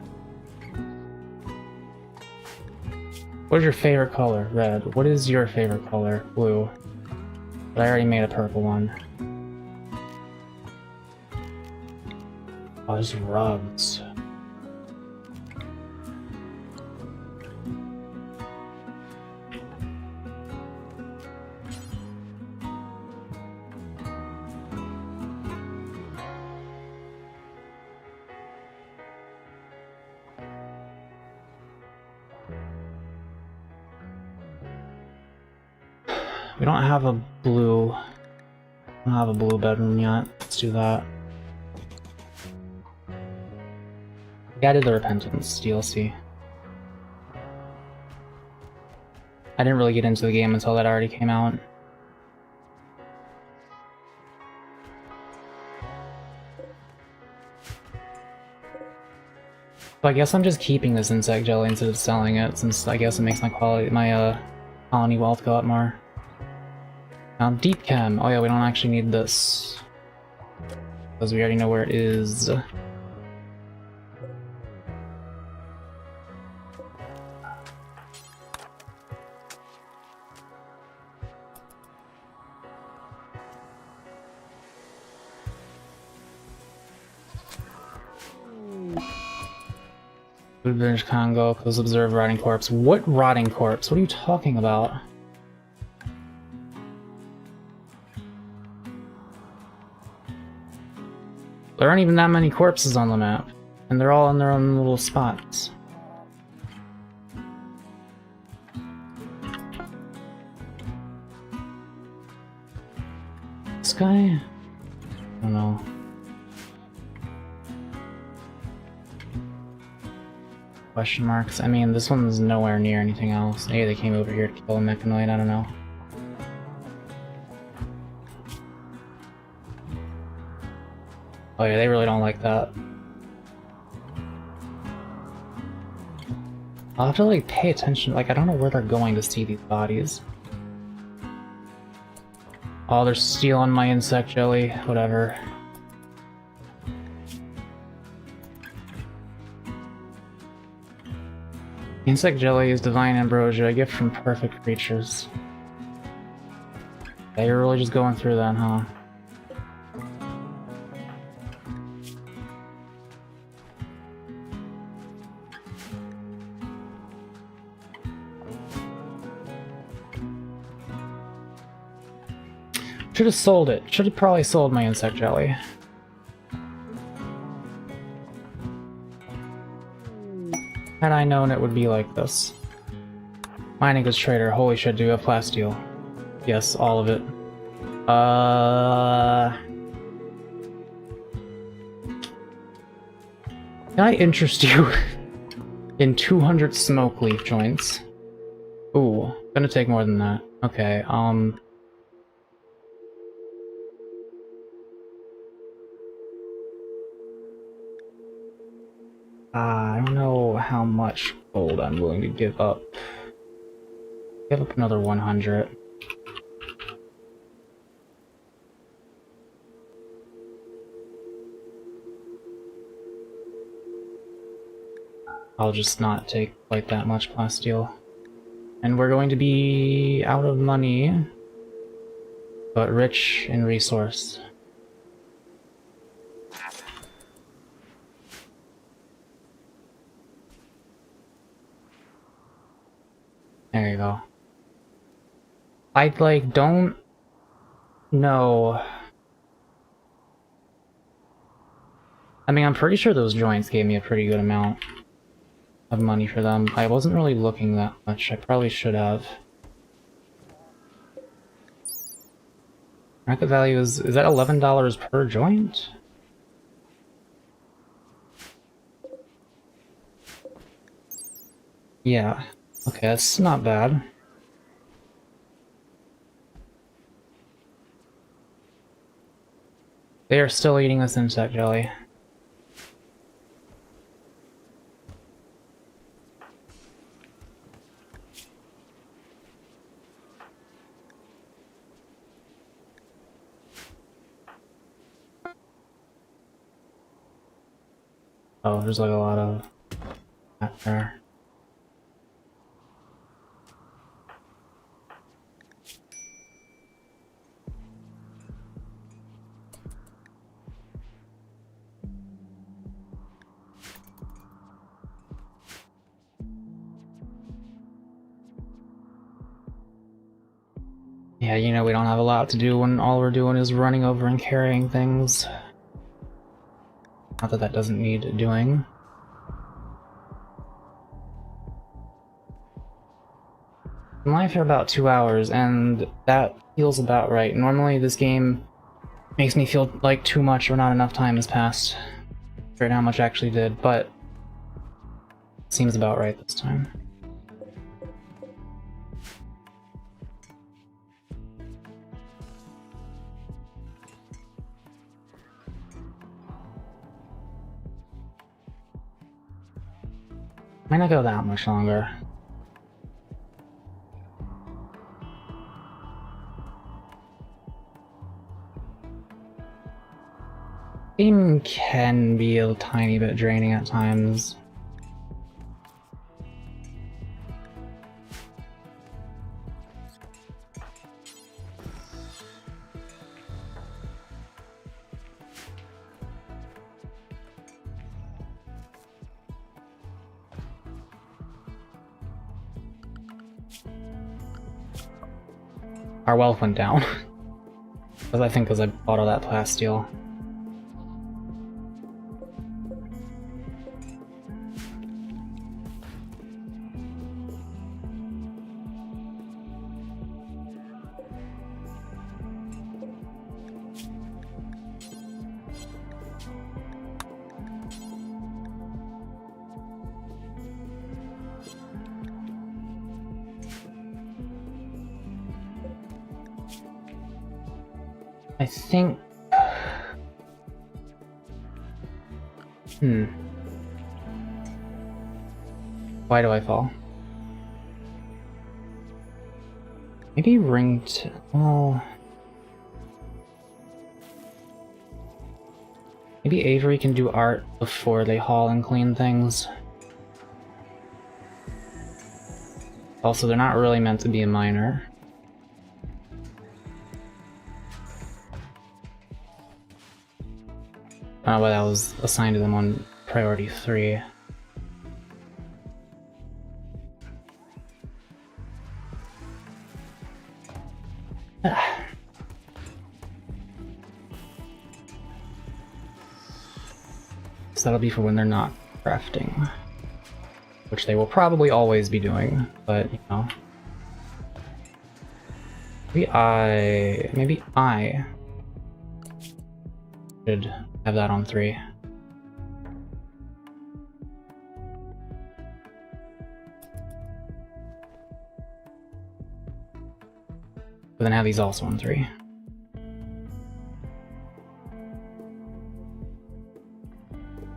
What is your favorite color? Red. What is your favorite color? Blue. But I already made a purple one. Oh, there's rugs. We don't have a blue. I don't have a blue bedroom yet. Let's do that. We added the Repentance DLC. I didn't really get into the game until that already came out. So I guess I'm just keeping this insect jelly instead of selling it, since I guess it makes my colony wealth go up more. Now, Deep Chem. Oh yeah, we don't actually need this. Because we already know where it is. Food Village Congo, close observe rotting corpse. What rotting corpse? What are you talking about? There aren't even that many corpses on the map, and they're all in their own little spots. This guy? I don't know. Question marks? I mean, this one's nowhere near anything else. Maybe they came over here to kill a mechanoid, I don't know. Oh yeah, they really don't like that. I'll have to like pay attention, like I don't know where they're going to see these bodies. Oh, they're stealing my insect jelly, whatever. Insect jelly is divine ambrosia, a gift from perfect creatures. Yeah, you're really just going through that, huh? Should have sold it. Should have probably sold my insect jelly. Had I known it would be like this. Mining goods trader. Holy shit, do you have plasteel? Yes, all of it. Can I interest you in 200 smoke leaf joints? Ooh, gonna take more than that. Okay, I don't know how much gold I'm willing to give up. Give up another 100. I'll just not take quite that much plasteel. And we're going to be out of money, but rich in resource. There you go. I, like, don't know. I mean, I'm pretty sure those joints gave me a pretty good amount of money for them. I wasn't really looking that much. I probably should have. Market value is that $11 per joint? Yeah. Okay, that's not bad. They are still eating this insect jelly. Oh, there's like a lot of that there. Yeah, you know, we don't have a lot to do when all we're doing is running over and carrying things. Not that that doesn't need doing. I'm live for about 2 hours, and that feels about right. Normally this game makes me feel like too much or not enough time has passed. Figured how much I actually did, but it seems about right this time. Might not go that much longer. Game can be a tiny bit draining at times. Our wealth went down. I think because I bought all that plasteel. I think... Why do I fall? Maybe ringed... Well... Maybe Avery can do art before they haul and clean things. Also, they're not really meant to be a miner. I don't know why that was assigned to them on priority 3. So that'll be for when they're not crafting. Which they will probably always be doing, but, you know. Maybe I should have that on 3. But then have these also on 3.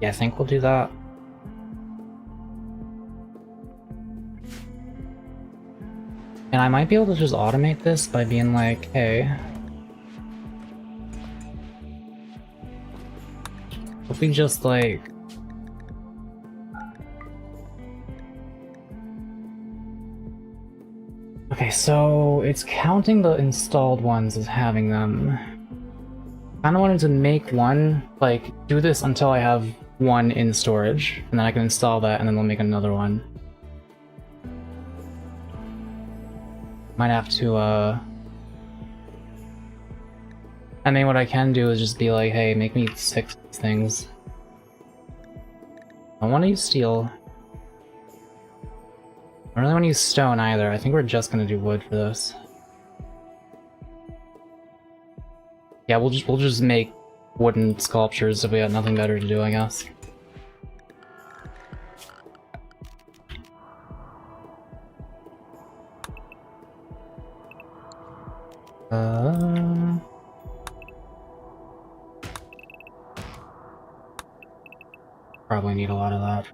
Yeah, I think we'll do that. And I might be able to just automate this by being like, hey, if we just like, okay, so it's counting the installed ones as having them. I kinda wanted to make one, like, do this until I have one in storage, and then I can install that, and then we'll make another one. Might have to, I mean, what I can do is just be like, hey, make me 6 things. I don't want to use steel. I don't really want to use stone either. I think we're just gonna do wood for this. Yeah, we'll just make wooden sculptures if we got nothing better to do, I guess. Probably need a lot of that.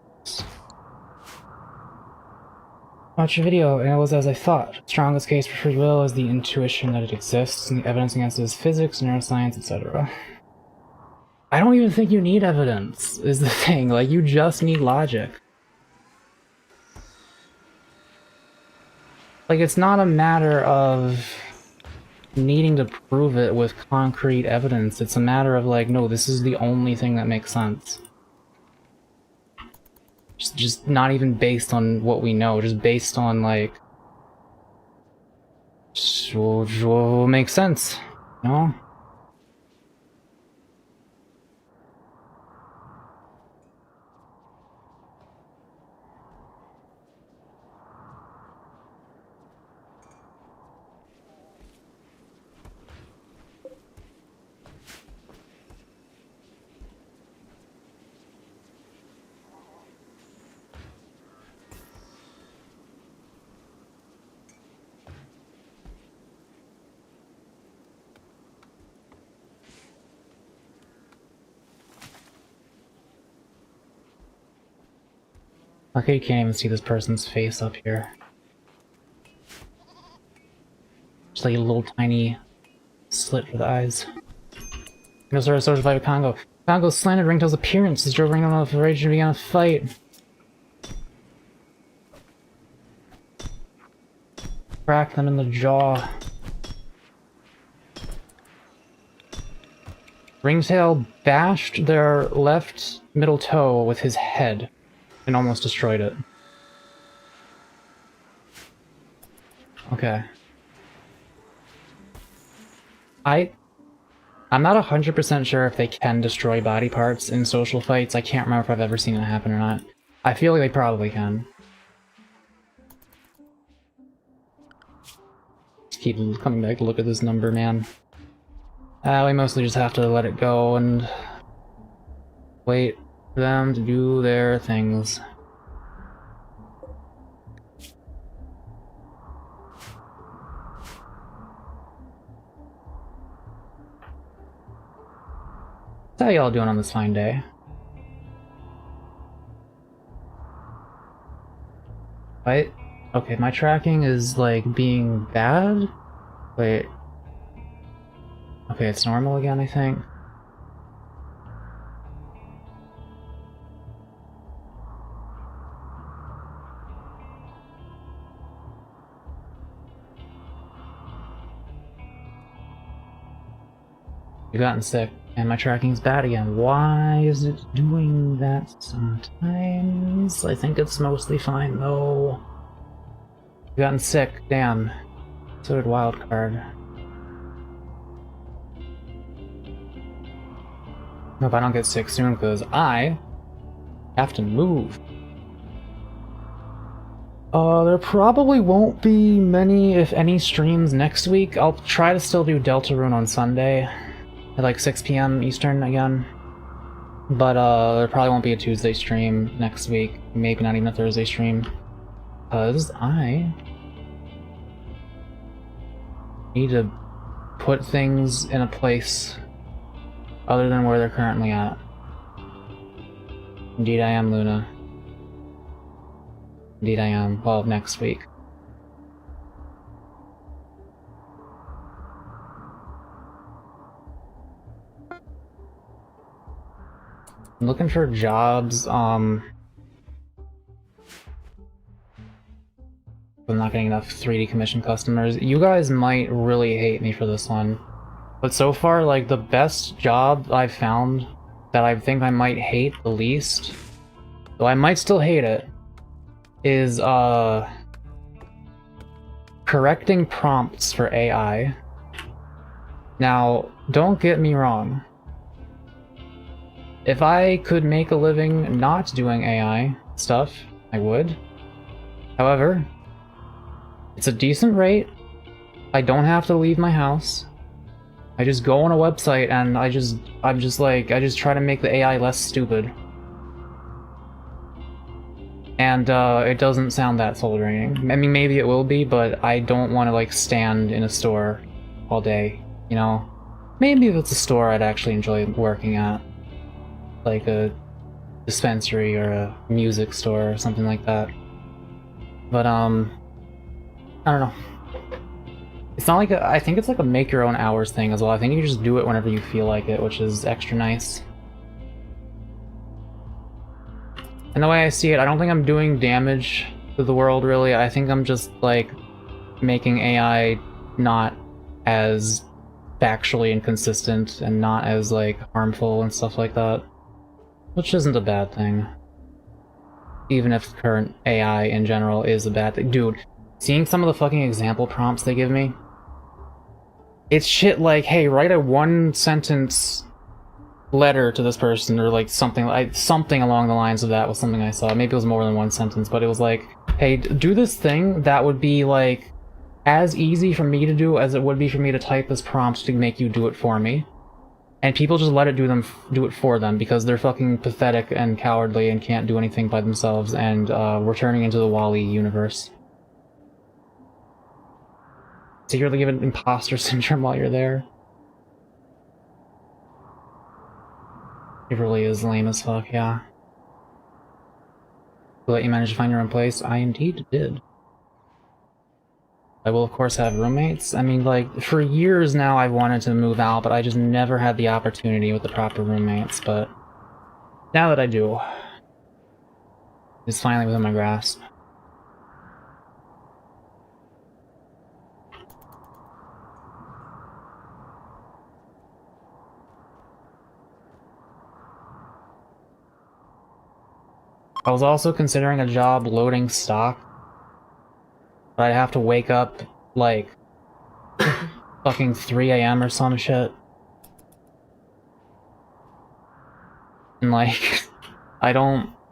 Watch your video, and it was as I thought. Strongest case for free will is the intuition that it exists, and the evidence against it is physics, neuroscience, etc. I don't even think you need evidence, is the thing. Like, you just need logic. Like, it's not a matter of needing to prove it with concrete evidence. It's a matter of like, no, this is the only thing that makes sense. Just not even based on what we know, just based on like, will make sense, you know? Okay, you can't even see this person's face up here. Just like a little tiny slit for the eyes. No sort of social fight with Congo. Congo slandered Ringtail's appearance as drove Ringtail off the rage to begin a fight. Cracked them in the jaw. Ringtail bashed their left middle toe with his head and almost destroyed it. Okay. I'm not 100% sure if they can destroy body parts in social fights. I can't remember if I've ever seen it happen or not. I feel like they probably can. Just keep coming back to look at this number, man. We mostly just have to let it go and wait for them to do their things. How y'all doing on this fine day? Right? Okay, my tracking is like being bad? Wait. Okay, it's normal again, I think. You've gotten sick, and my tracking's bad again. Why is it doing that sometimes? I think it's mostly fine, though. You've gotten sick, damn. So did Wildcard. Hope I don't get sick soon, because I Have to move. There probably won't be many, if any, streams next week. I'll try to still do Deltarune on Sunday at like 6 p.m. Eastern again. But there probably won't be a Tuesday stream next week. Maybe not even a Thursday stream. Because I need to put things in a place other than where they're currently at. Indeed I am, Luna. Indeed I am. Well, next week. I'm looking for jobs, I'm not getting enough 3D commission customers. You guys might really hate me for this one. But so far, like, the best job I've found that I think I might hate the least, though I might still hate it, is, correcting prompts for AI. Now, don't get me wrong. If I could make a living not doing AI stuff, I would. However, it's a decent rate. I don't have to leave my house. I just go on a website and I just try to make the AI less stupid. And it doesn't sound that soul draining. I mean, maybe it will be, but I don't want to like stand in a store all day, you know? Maybe if it's a store I'd actually enjoy working at. Like a dispensary or a music store or something like that. But I don't know. It's not like I think it's like a make your own hours thing as well. I think you just do it whenever you feel like it, which is extra nice. And the way I see it, I don't think I'm doing damage to the world really. I think I'm just like making AI not as factually inconsistent and not as like harmful and stuff like that. Which isn't a bad thing. Even if current AI in general is a bad thing. Dude, seeing some of the fucking example prompts they give me, it's shit like, hey, write a one-sentence letter to this person, or like something along the lines of that was something I saw. Maybe it was more than one sentence, but it was like, hey, do this thing that would be like as easy for me to do as it would be for me to type this prompt to make you do it for me. And people just let it do it for them because they're fucking pathetic and cowardly and can't do anything by themselves, and we're turning into the WALL-E universe. So you're like given imposter syndrome while you're there. It really is lame as fuck, yeah. Will you manage to find your own place? I indeed did. I will of course have roommates. I mean, like, for years now I've wanted to move out, but I just never had the opportunity with the proper roommates, but now that I do, it's finally within my grasp. I was also considering a job loading stock, but I'd have to wake up, like, fucking 3 a.m. or some shit. And, like,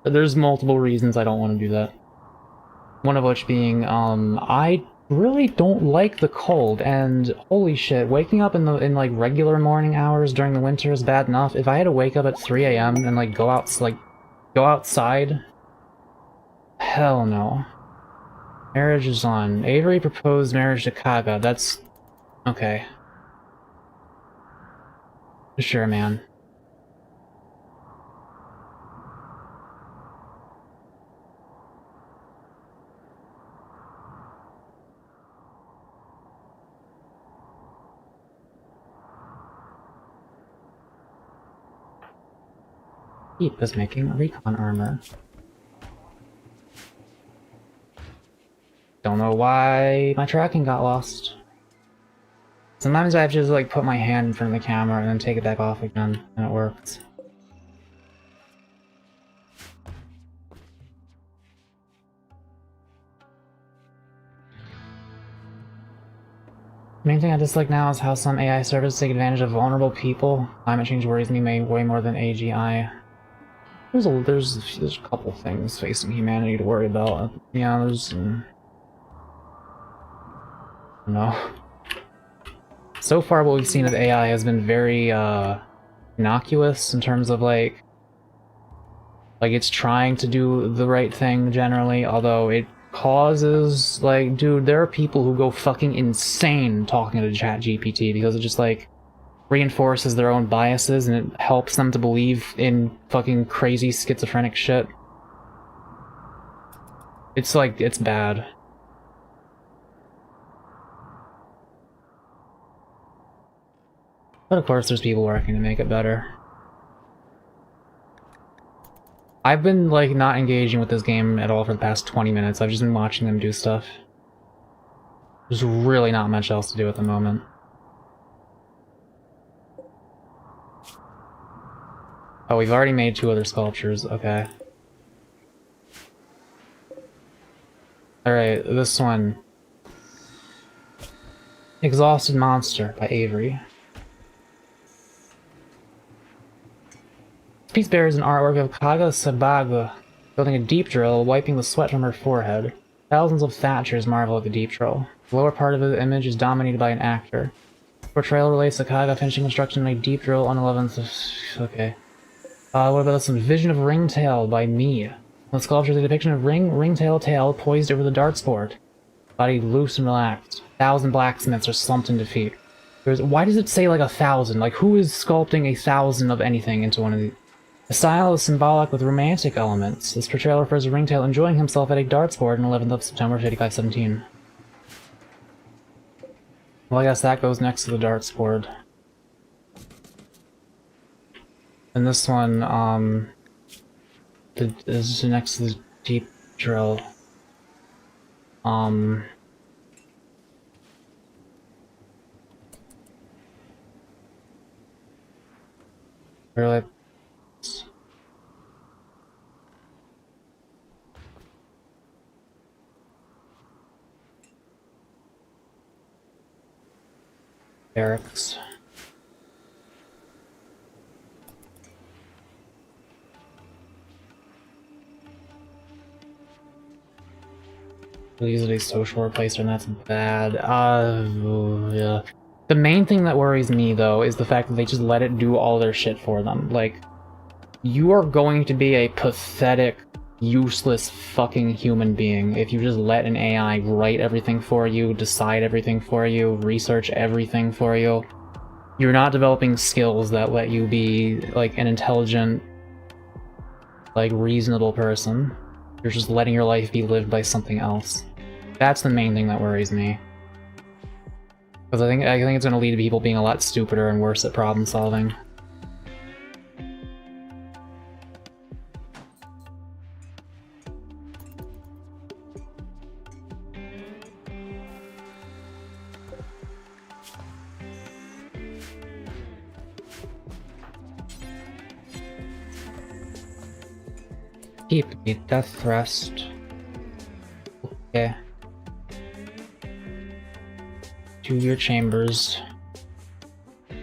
there's multiple reasons I don't want to do that. One of which being, I really don't like the cold, and holy shit, waking up in like, regular morning hours during the winter is bad enough. If I had to wake up at 3 a.m. and, like, go outside, hell no. Marriage is on. Avery proposed marriage to Kaga. That's... okay. Sure, man. Keep is making recon armor. Don't know why my tracking got lost. Sometimes I have to just like put my hand in front of the camera and then take it back off again, and it works. The main thing I dislike now is how some AI servers take advantage of vulnerable people. Climate change worries me way more than AGI. There's a couple things facing humanity to worry about. Yeah, there's no. So far, what we've seen of AI has been very innocuous in terms of like it's trying to do the right thing generally, although it causes like, dude, there are people who go fucking insane talking to ChatGPT because it just like reinforces their own biases and it helps them to believe in fucking crazy schizophrenic shit. It's like, it's bad. But of course there's people working to make it better. I've been like not engaging with this game at all for the past 20 minutes. I've just been watching them do stuff. There's really not much else to do at the moment. Oh, we've already made 2 other sculptures, okay. Alright, this one. Exhausted Monster by Avery. This piece bears an artwork of Kaga Sabaga, building a deep drill, wiping the sweat from her forehead. Thousands of thatchers marvel at the deep drill. The lower part of the image is dominated by an actor. The portrayal relates to Kaga finishing construction on a deep drill on 11th of... okay. What about this one? Vision of Ringtail by me. The sculpture is a depiction of Ringtail tail poised over the darts board. Body loose and relaxed. 1,000 blacksmiths are slumped in defeat. Why does it say like 1,000? Like, who is sculpting 1,000 of anything into one of these? The style is symbolic with romantic elements. This portrayal refers to Ringtail enjoying himself at a darts board on 11th of September 5517. Well, I guess that goes next to the darts board. And this one, is next to the deep drill. Really? Barracks. Use it as a social replacer, and that's bad. Yeah. The main thing that worries me, though, is the fact that they just let it do all their shit for them. Like, you are going to be a pathetic, useless fucking human being if you just let an AI write everything for you, decide everything for you, research everything for you. You're not developing skills that let you be, like, an intelligent, like, reasonable person. You're just letting your life be lived by something else. That's the main thing that worries me. Because I think it's going to lead to people being a lot stupider and worse at problem solving. Keep a death thrust. Okay. To your chambers. I've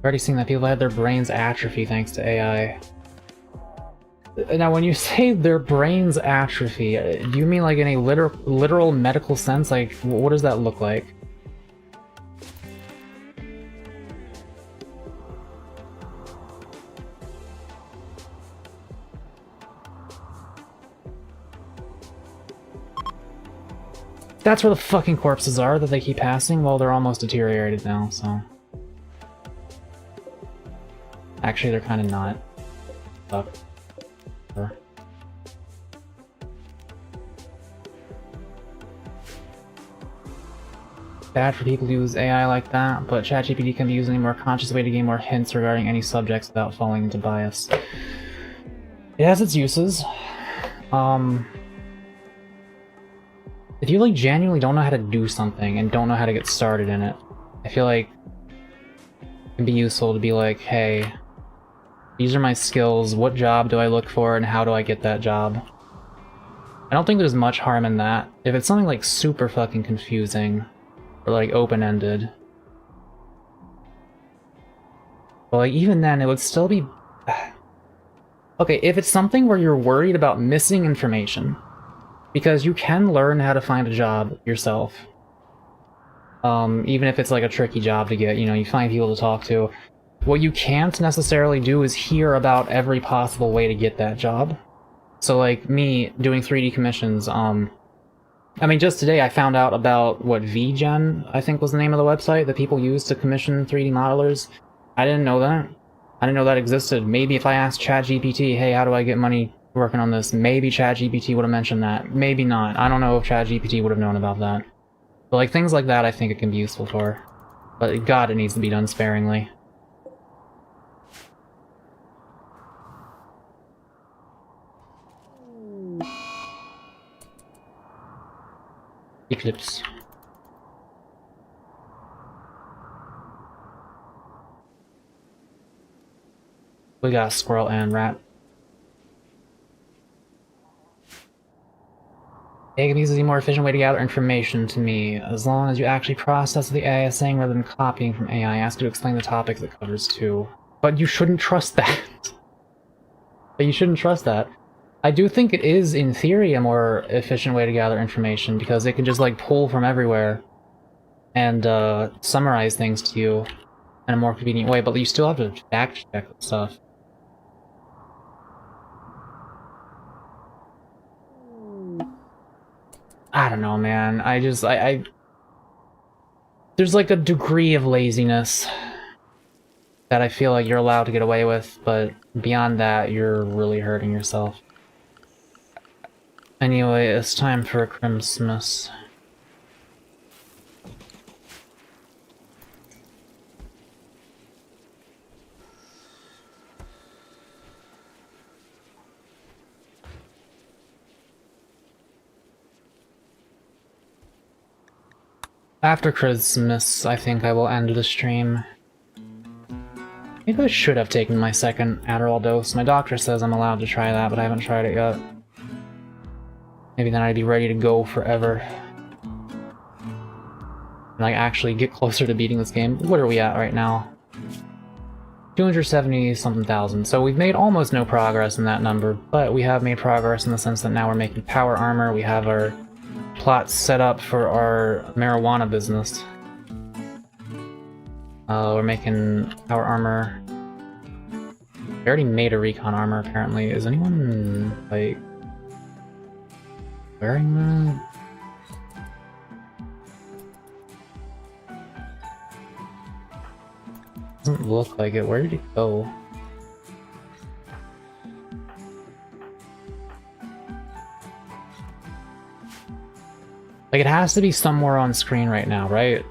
already seen that people had their brains atrophy thanks to AI. Now, when you say their brains atrophy, do you mean like in a literal medical sense? Like, what does that look like? That's where the fucking corpses are that they keep passing. Well, they're almost deteriorated now, so... Actually, they're kind of not. Fuck. Bad for people who use AI like that, but ChatGPT can be used in a more conscious way to gain more hints regarding any subjects without falling into bias. It has its uses. If you like genuinely don't know how to do something and don't know how to get started in it, I feel like it can be useful to be like, hey, these are my skills, what job do I look for and how do I get that job? I don't think there's much harm in that. If it's something like super fucking confusing or like open-ended, but like even then it would still be Okay, if it's something where you're worried about missing information, because you can learn how to find a job yourself. Even if it's like a tricky job to get, you know, you find people to talk to. What you can't necessarily do is hear about every possible way to get that job. So like me doing 3D commissions, I mean, just today I found out about what VGen, I think was the name of the website that people use to commission 3D modelers. I didn't know that. I didn't know that existed. Maybe if I asked ChatGPT, hey, how do I get money working on this? Maybe ChatGPT would have mentioned that. Maybe not. I don't know if ChatGPT would have known about that. But like things like that I think it can be useful for. But God, it needs to be done sparingly. Eclipse. We got squirrel and rat. AI is a more efficient way to gather information to me, as long as you actually process what the AI is saying rather than copying from AI. Ask you to explain the topics it covers too. But you shouldn't trust that. But you shouldn't trust that. I do think it is, in theory, a more efficient way to gather information, because it can just, like, pull from everywhere and summarize things to you in a more convenient way, but you still have to fact-check stuff. I don't know, man. There's, like, a degree of laziness that I feel like you're allowed to get away with, but beyond that, you're really hurting yourself. Anyway, it's time for Christmas. After Christmas, I think I will end the stream. Maybe I should have taken my second Adderall dose. My doctor says I'm allowed to try that, but I haven't tried it yet. Maybe then I'd be ready to go forever. And like actually get closer to beating this game. What are we at right now? 270-something thousand. So we've made almost no progress in that number, but we have made progress in the sense that now we're making power armor, we have our plots set up for our marijuana business. We're making power armor. We already made a recon armor, apparently. Is anyone, like, wearing that? Doesn't look like it. Where did it go? Like, it has to be somewhere on screen right now, right?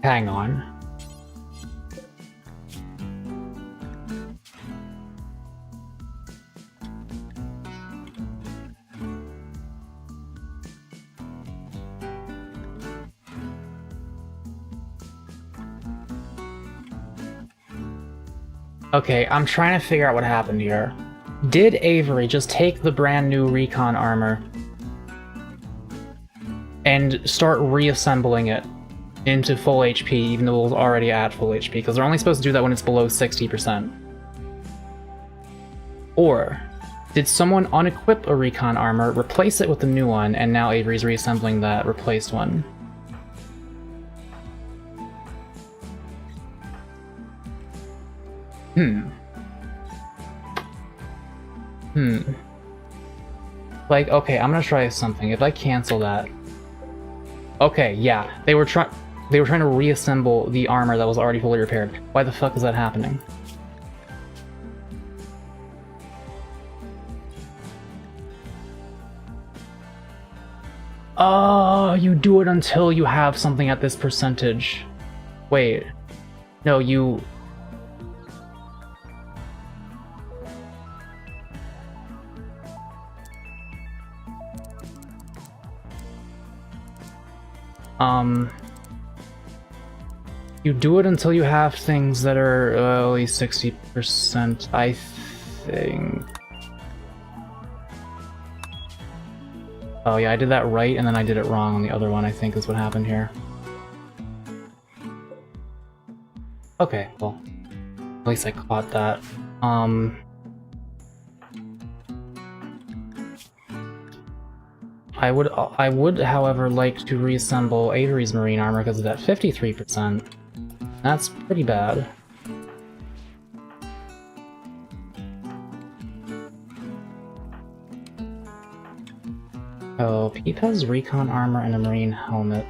Hang on. Okay, I'm trying to figure out what happened here. Did Avery just take the brand new recon armor and start reassembling it into full HP, even though it was already at full HP? Because they're only supposed to do that when it's below 60%. Or did someone unequip a recon armor, replace it with the new one, and now Avery's reassembling that replaced one? Like, okay, I'm gonna try something. If I cancel that... Okay, yeah, they were trying to reassemble the armor that was already fully repaired. Why the fuck is that happening? Oh, you do it until you have something at this percentage. Wait. No, you... You do it until you have things that are at least 60%, I think. Oh yeah, I did that right, and then I did it wrong on the other one, I think is what happened here. Okay, well, at least I caught that. I would, however, like to reassemble Avery's marine armor because it's at 53%. That's pretty bad. Oh, Peep has recon armor and a marine helmet.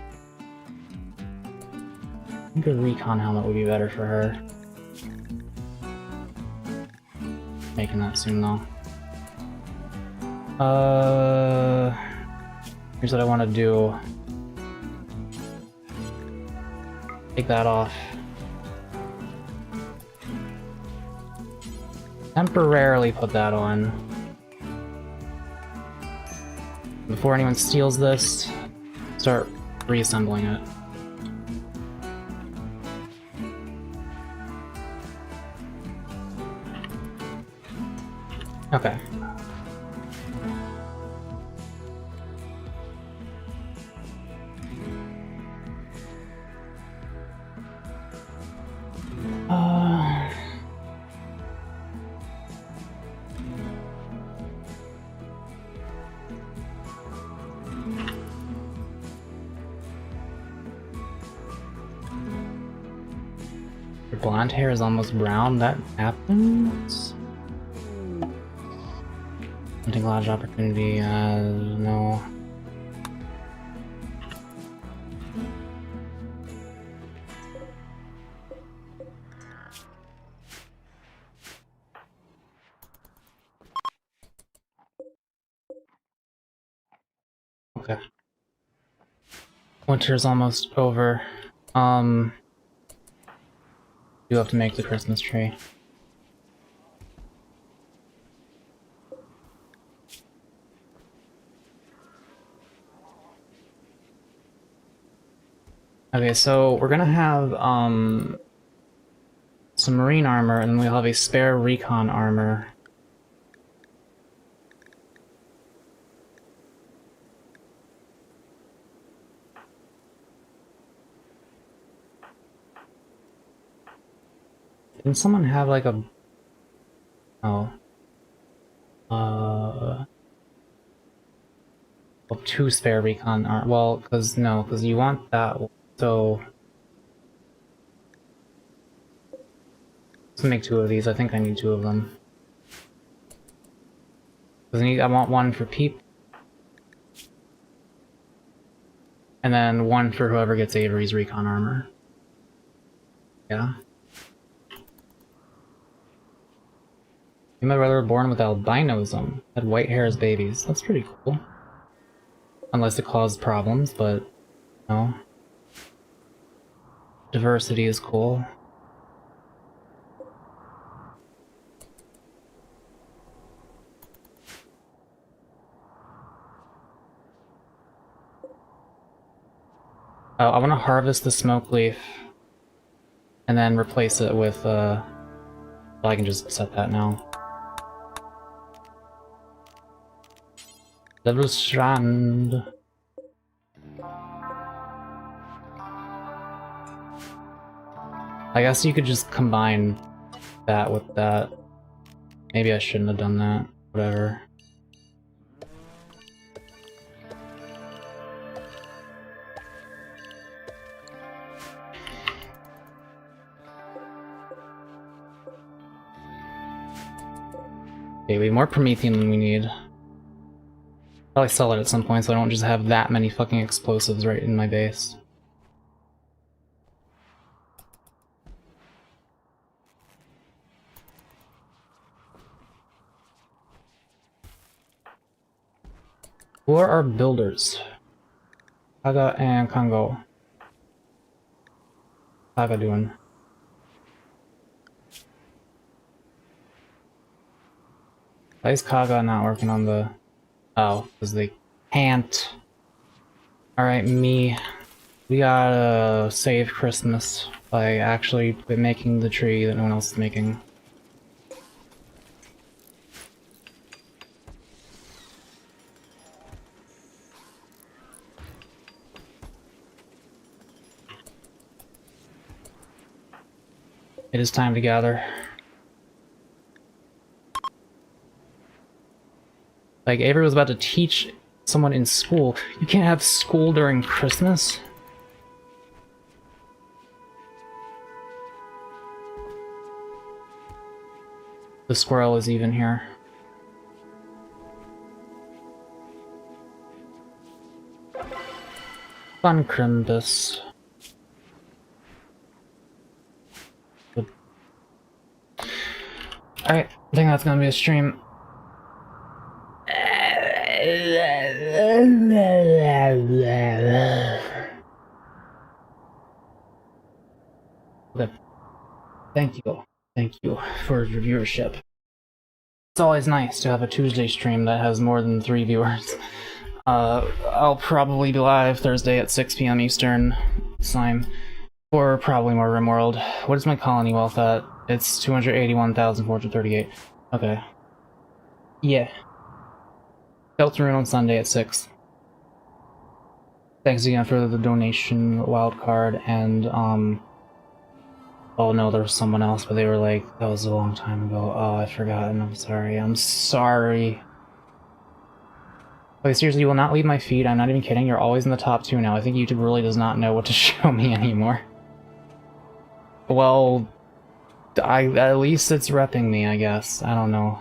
I think a recon helmet would be better for her. Making that soon, though. Here's what I want to do. Take that off. Temporarily put that on. Before anyone steals this, start reassembling it. Okay. Your blonde hair is almost brown. That happens? Hunting lodge opportunity, no. Okay. Winter's almost over. You have to make the Christmas tree. Okay, so we're gonna have some marine armor, and then we'll have a spare recon armor. Didn't someone have like a... Oh. Well, 2 spare recon armor. Well, because you want that one. So... let's make 2 of these. I think I need 2 of them. I want 1 for Peep. And then 1 for whoever gets Avery's recon armor. Yeah. Me and my brother were born with albinism. Had white hair as babies. That's pretty cool. Unless it caused problems, but no. Diversity is cool. Oh, I want to harvest the smoke leaf and then replace it with, well, I can just set that now. Double strand. I guess you could just combine that with that. Maybe I shouldn't have done that. Whatever. Okay, we have more Promethean than we need. Probably sell it at some point so I don't just have that many fucking explosives right in my base. Who are our builders? Kaga and Kongo. Kaga doing? Why is Kaga not working on the... Oh, because they can't. Alright, me. We gotta save Christmas by actually making the tree that no one else is making. It is time to gather. Like, Avery was about to teach someone in school. You can't have school during Christmas? The squirrel is even here. Fun Crimbus. Alright, I think that's gonna be a stream. Okay. Thank you for your viewership. It's always nice to have a Tuesday stream that has more than 3 viewers. I'll probably be live Thursday at 6 PM Eastern time for probably more Rimworld. What is my colony wealth at? It's 281,438. Okay. Yeah. Deltarune on Sunday at 6. Thanks again for the donation, wildcard, and, oh no, there was someone else, but they were like, that was a long time ago. Oh, I forgot, and I'm sorry. Okay, seriously, you will not leave my feed, I'm not even kidding, you're always in the top 2 now. I think YouTube really does not know what to show me anymore. Well, at least it's repping me, I guess. I don't know.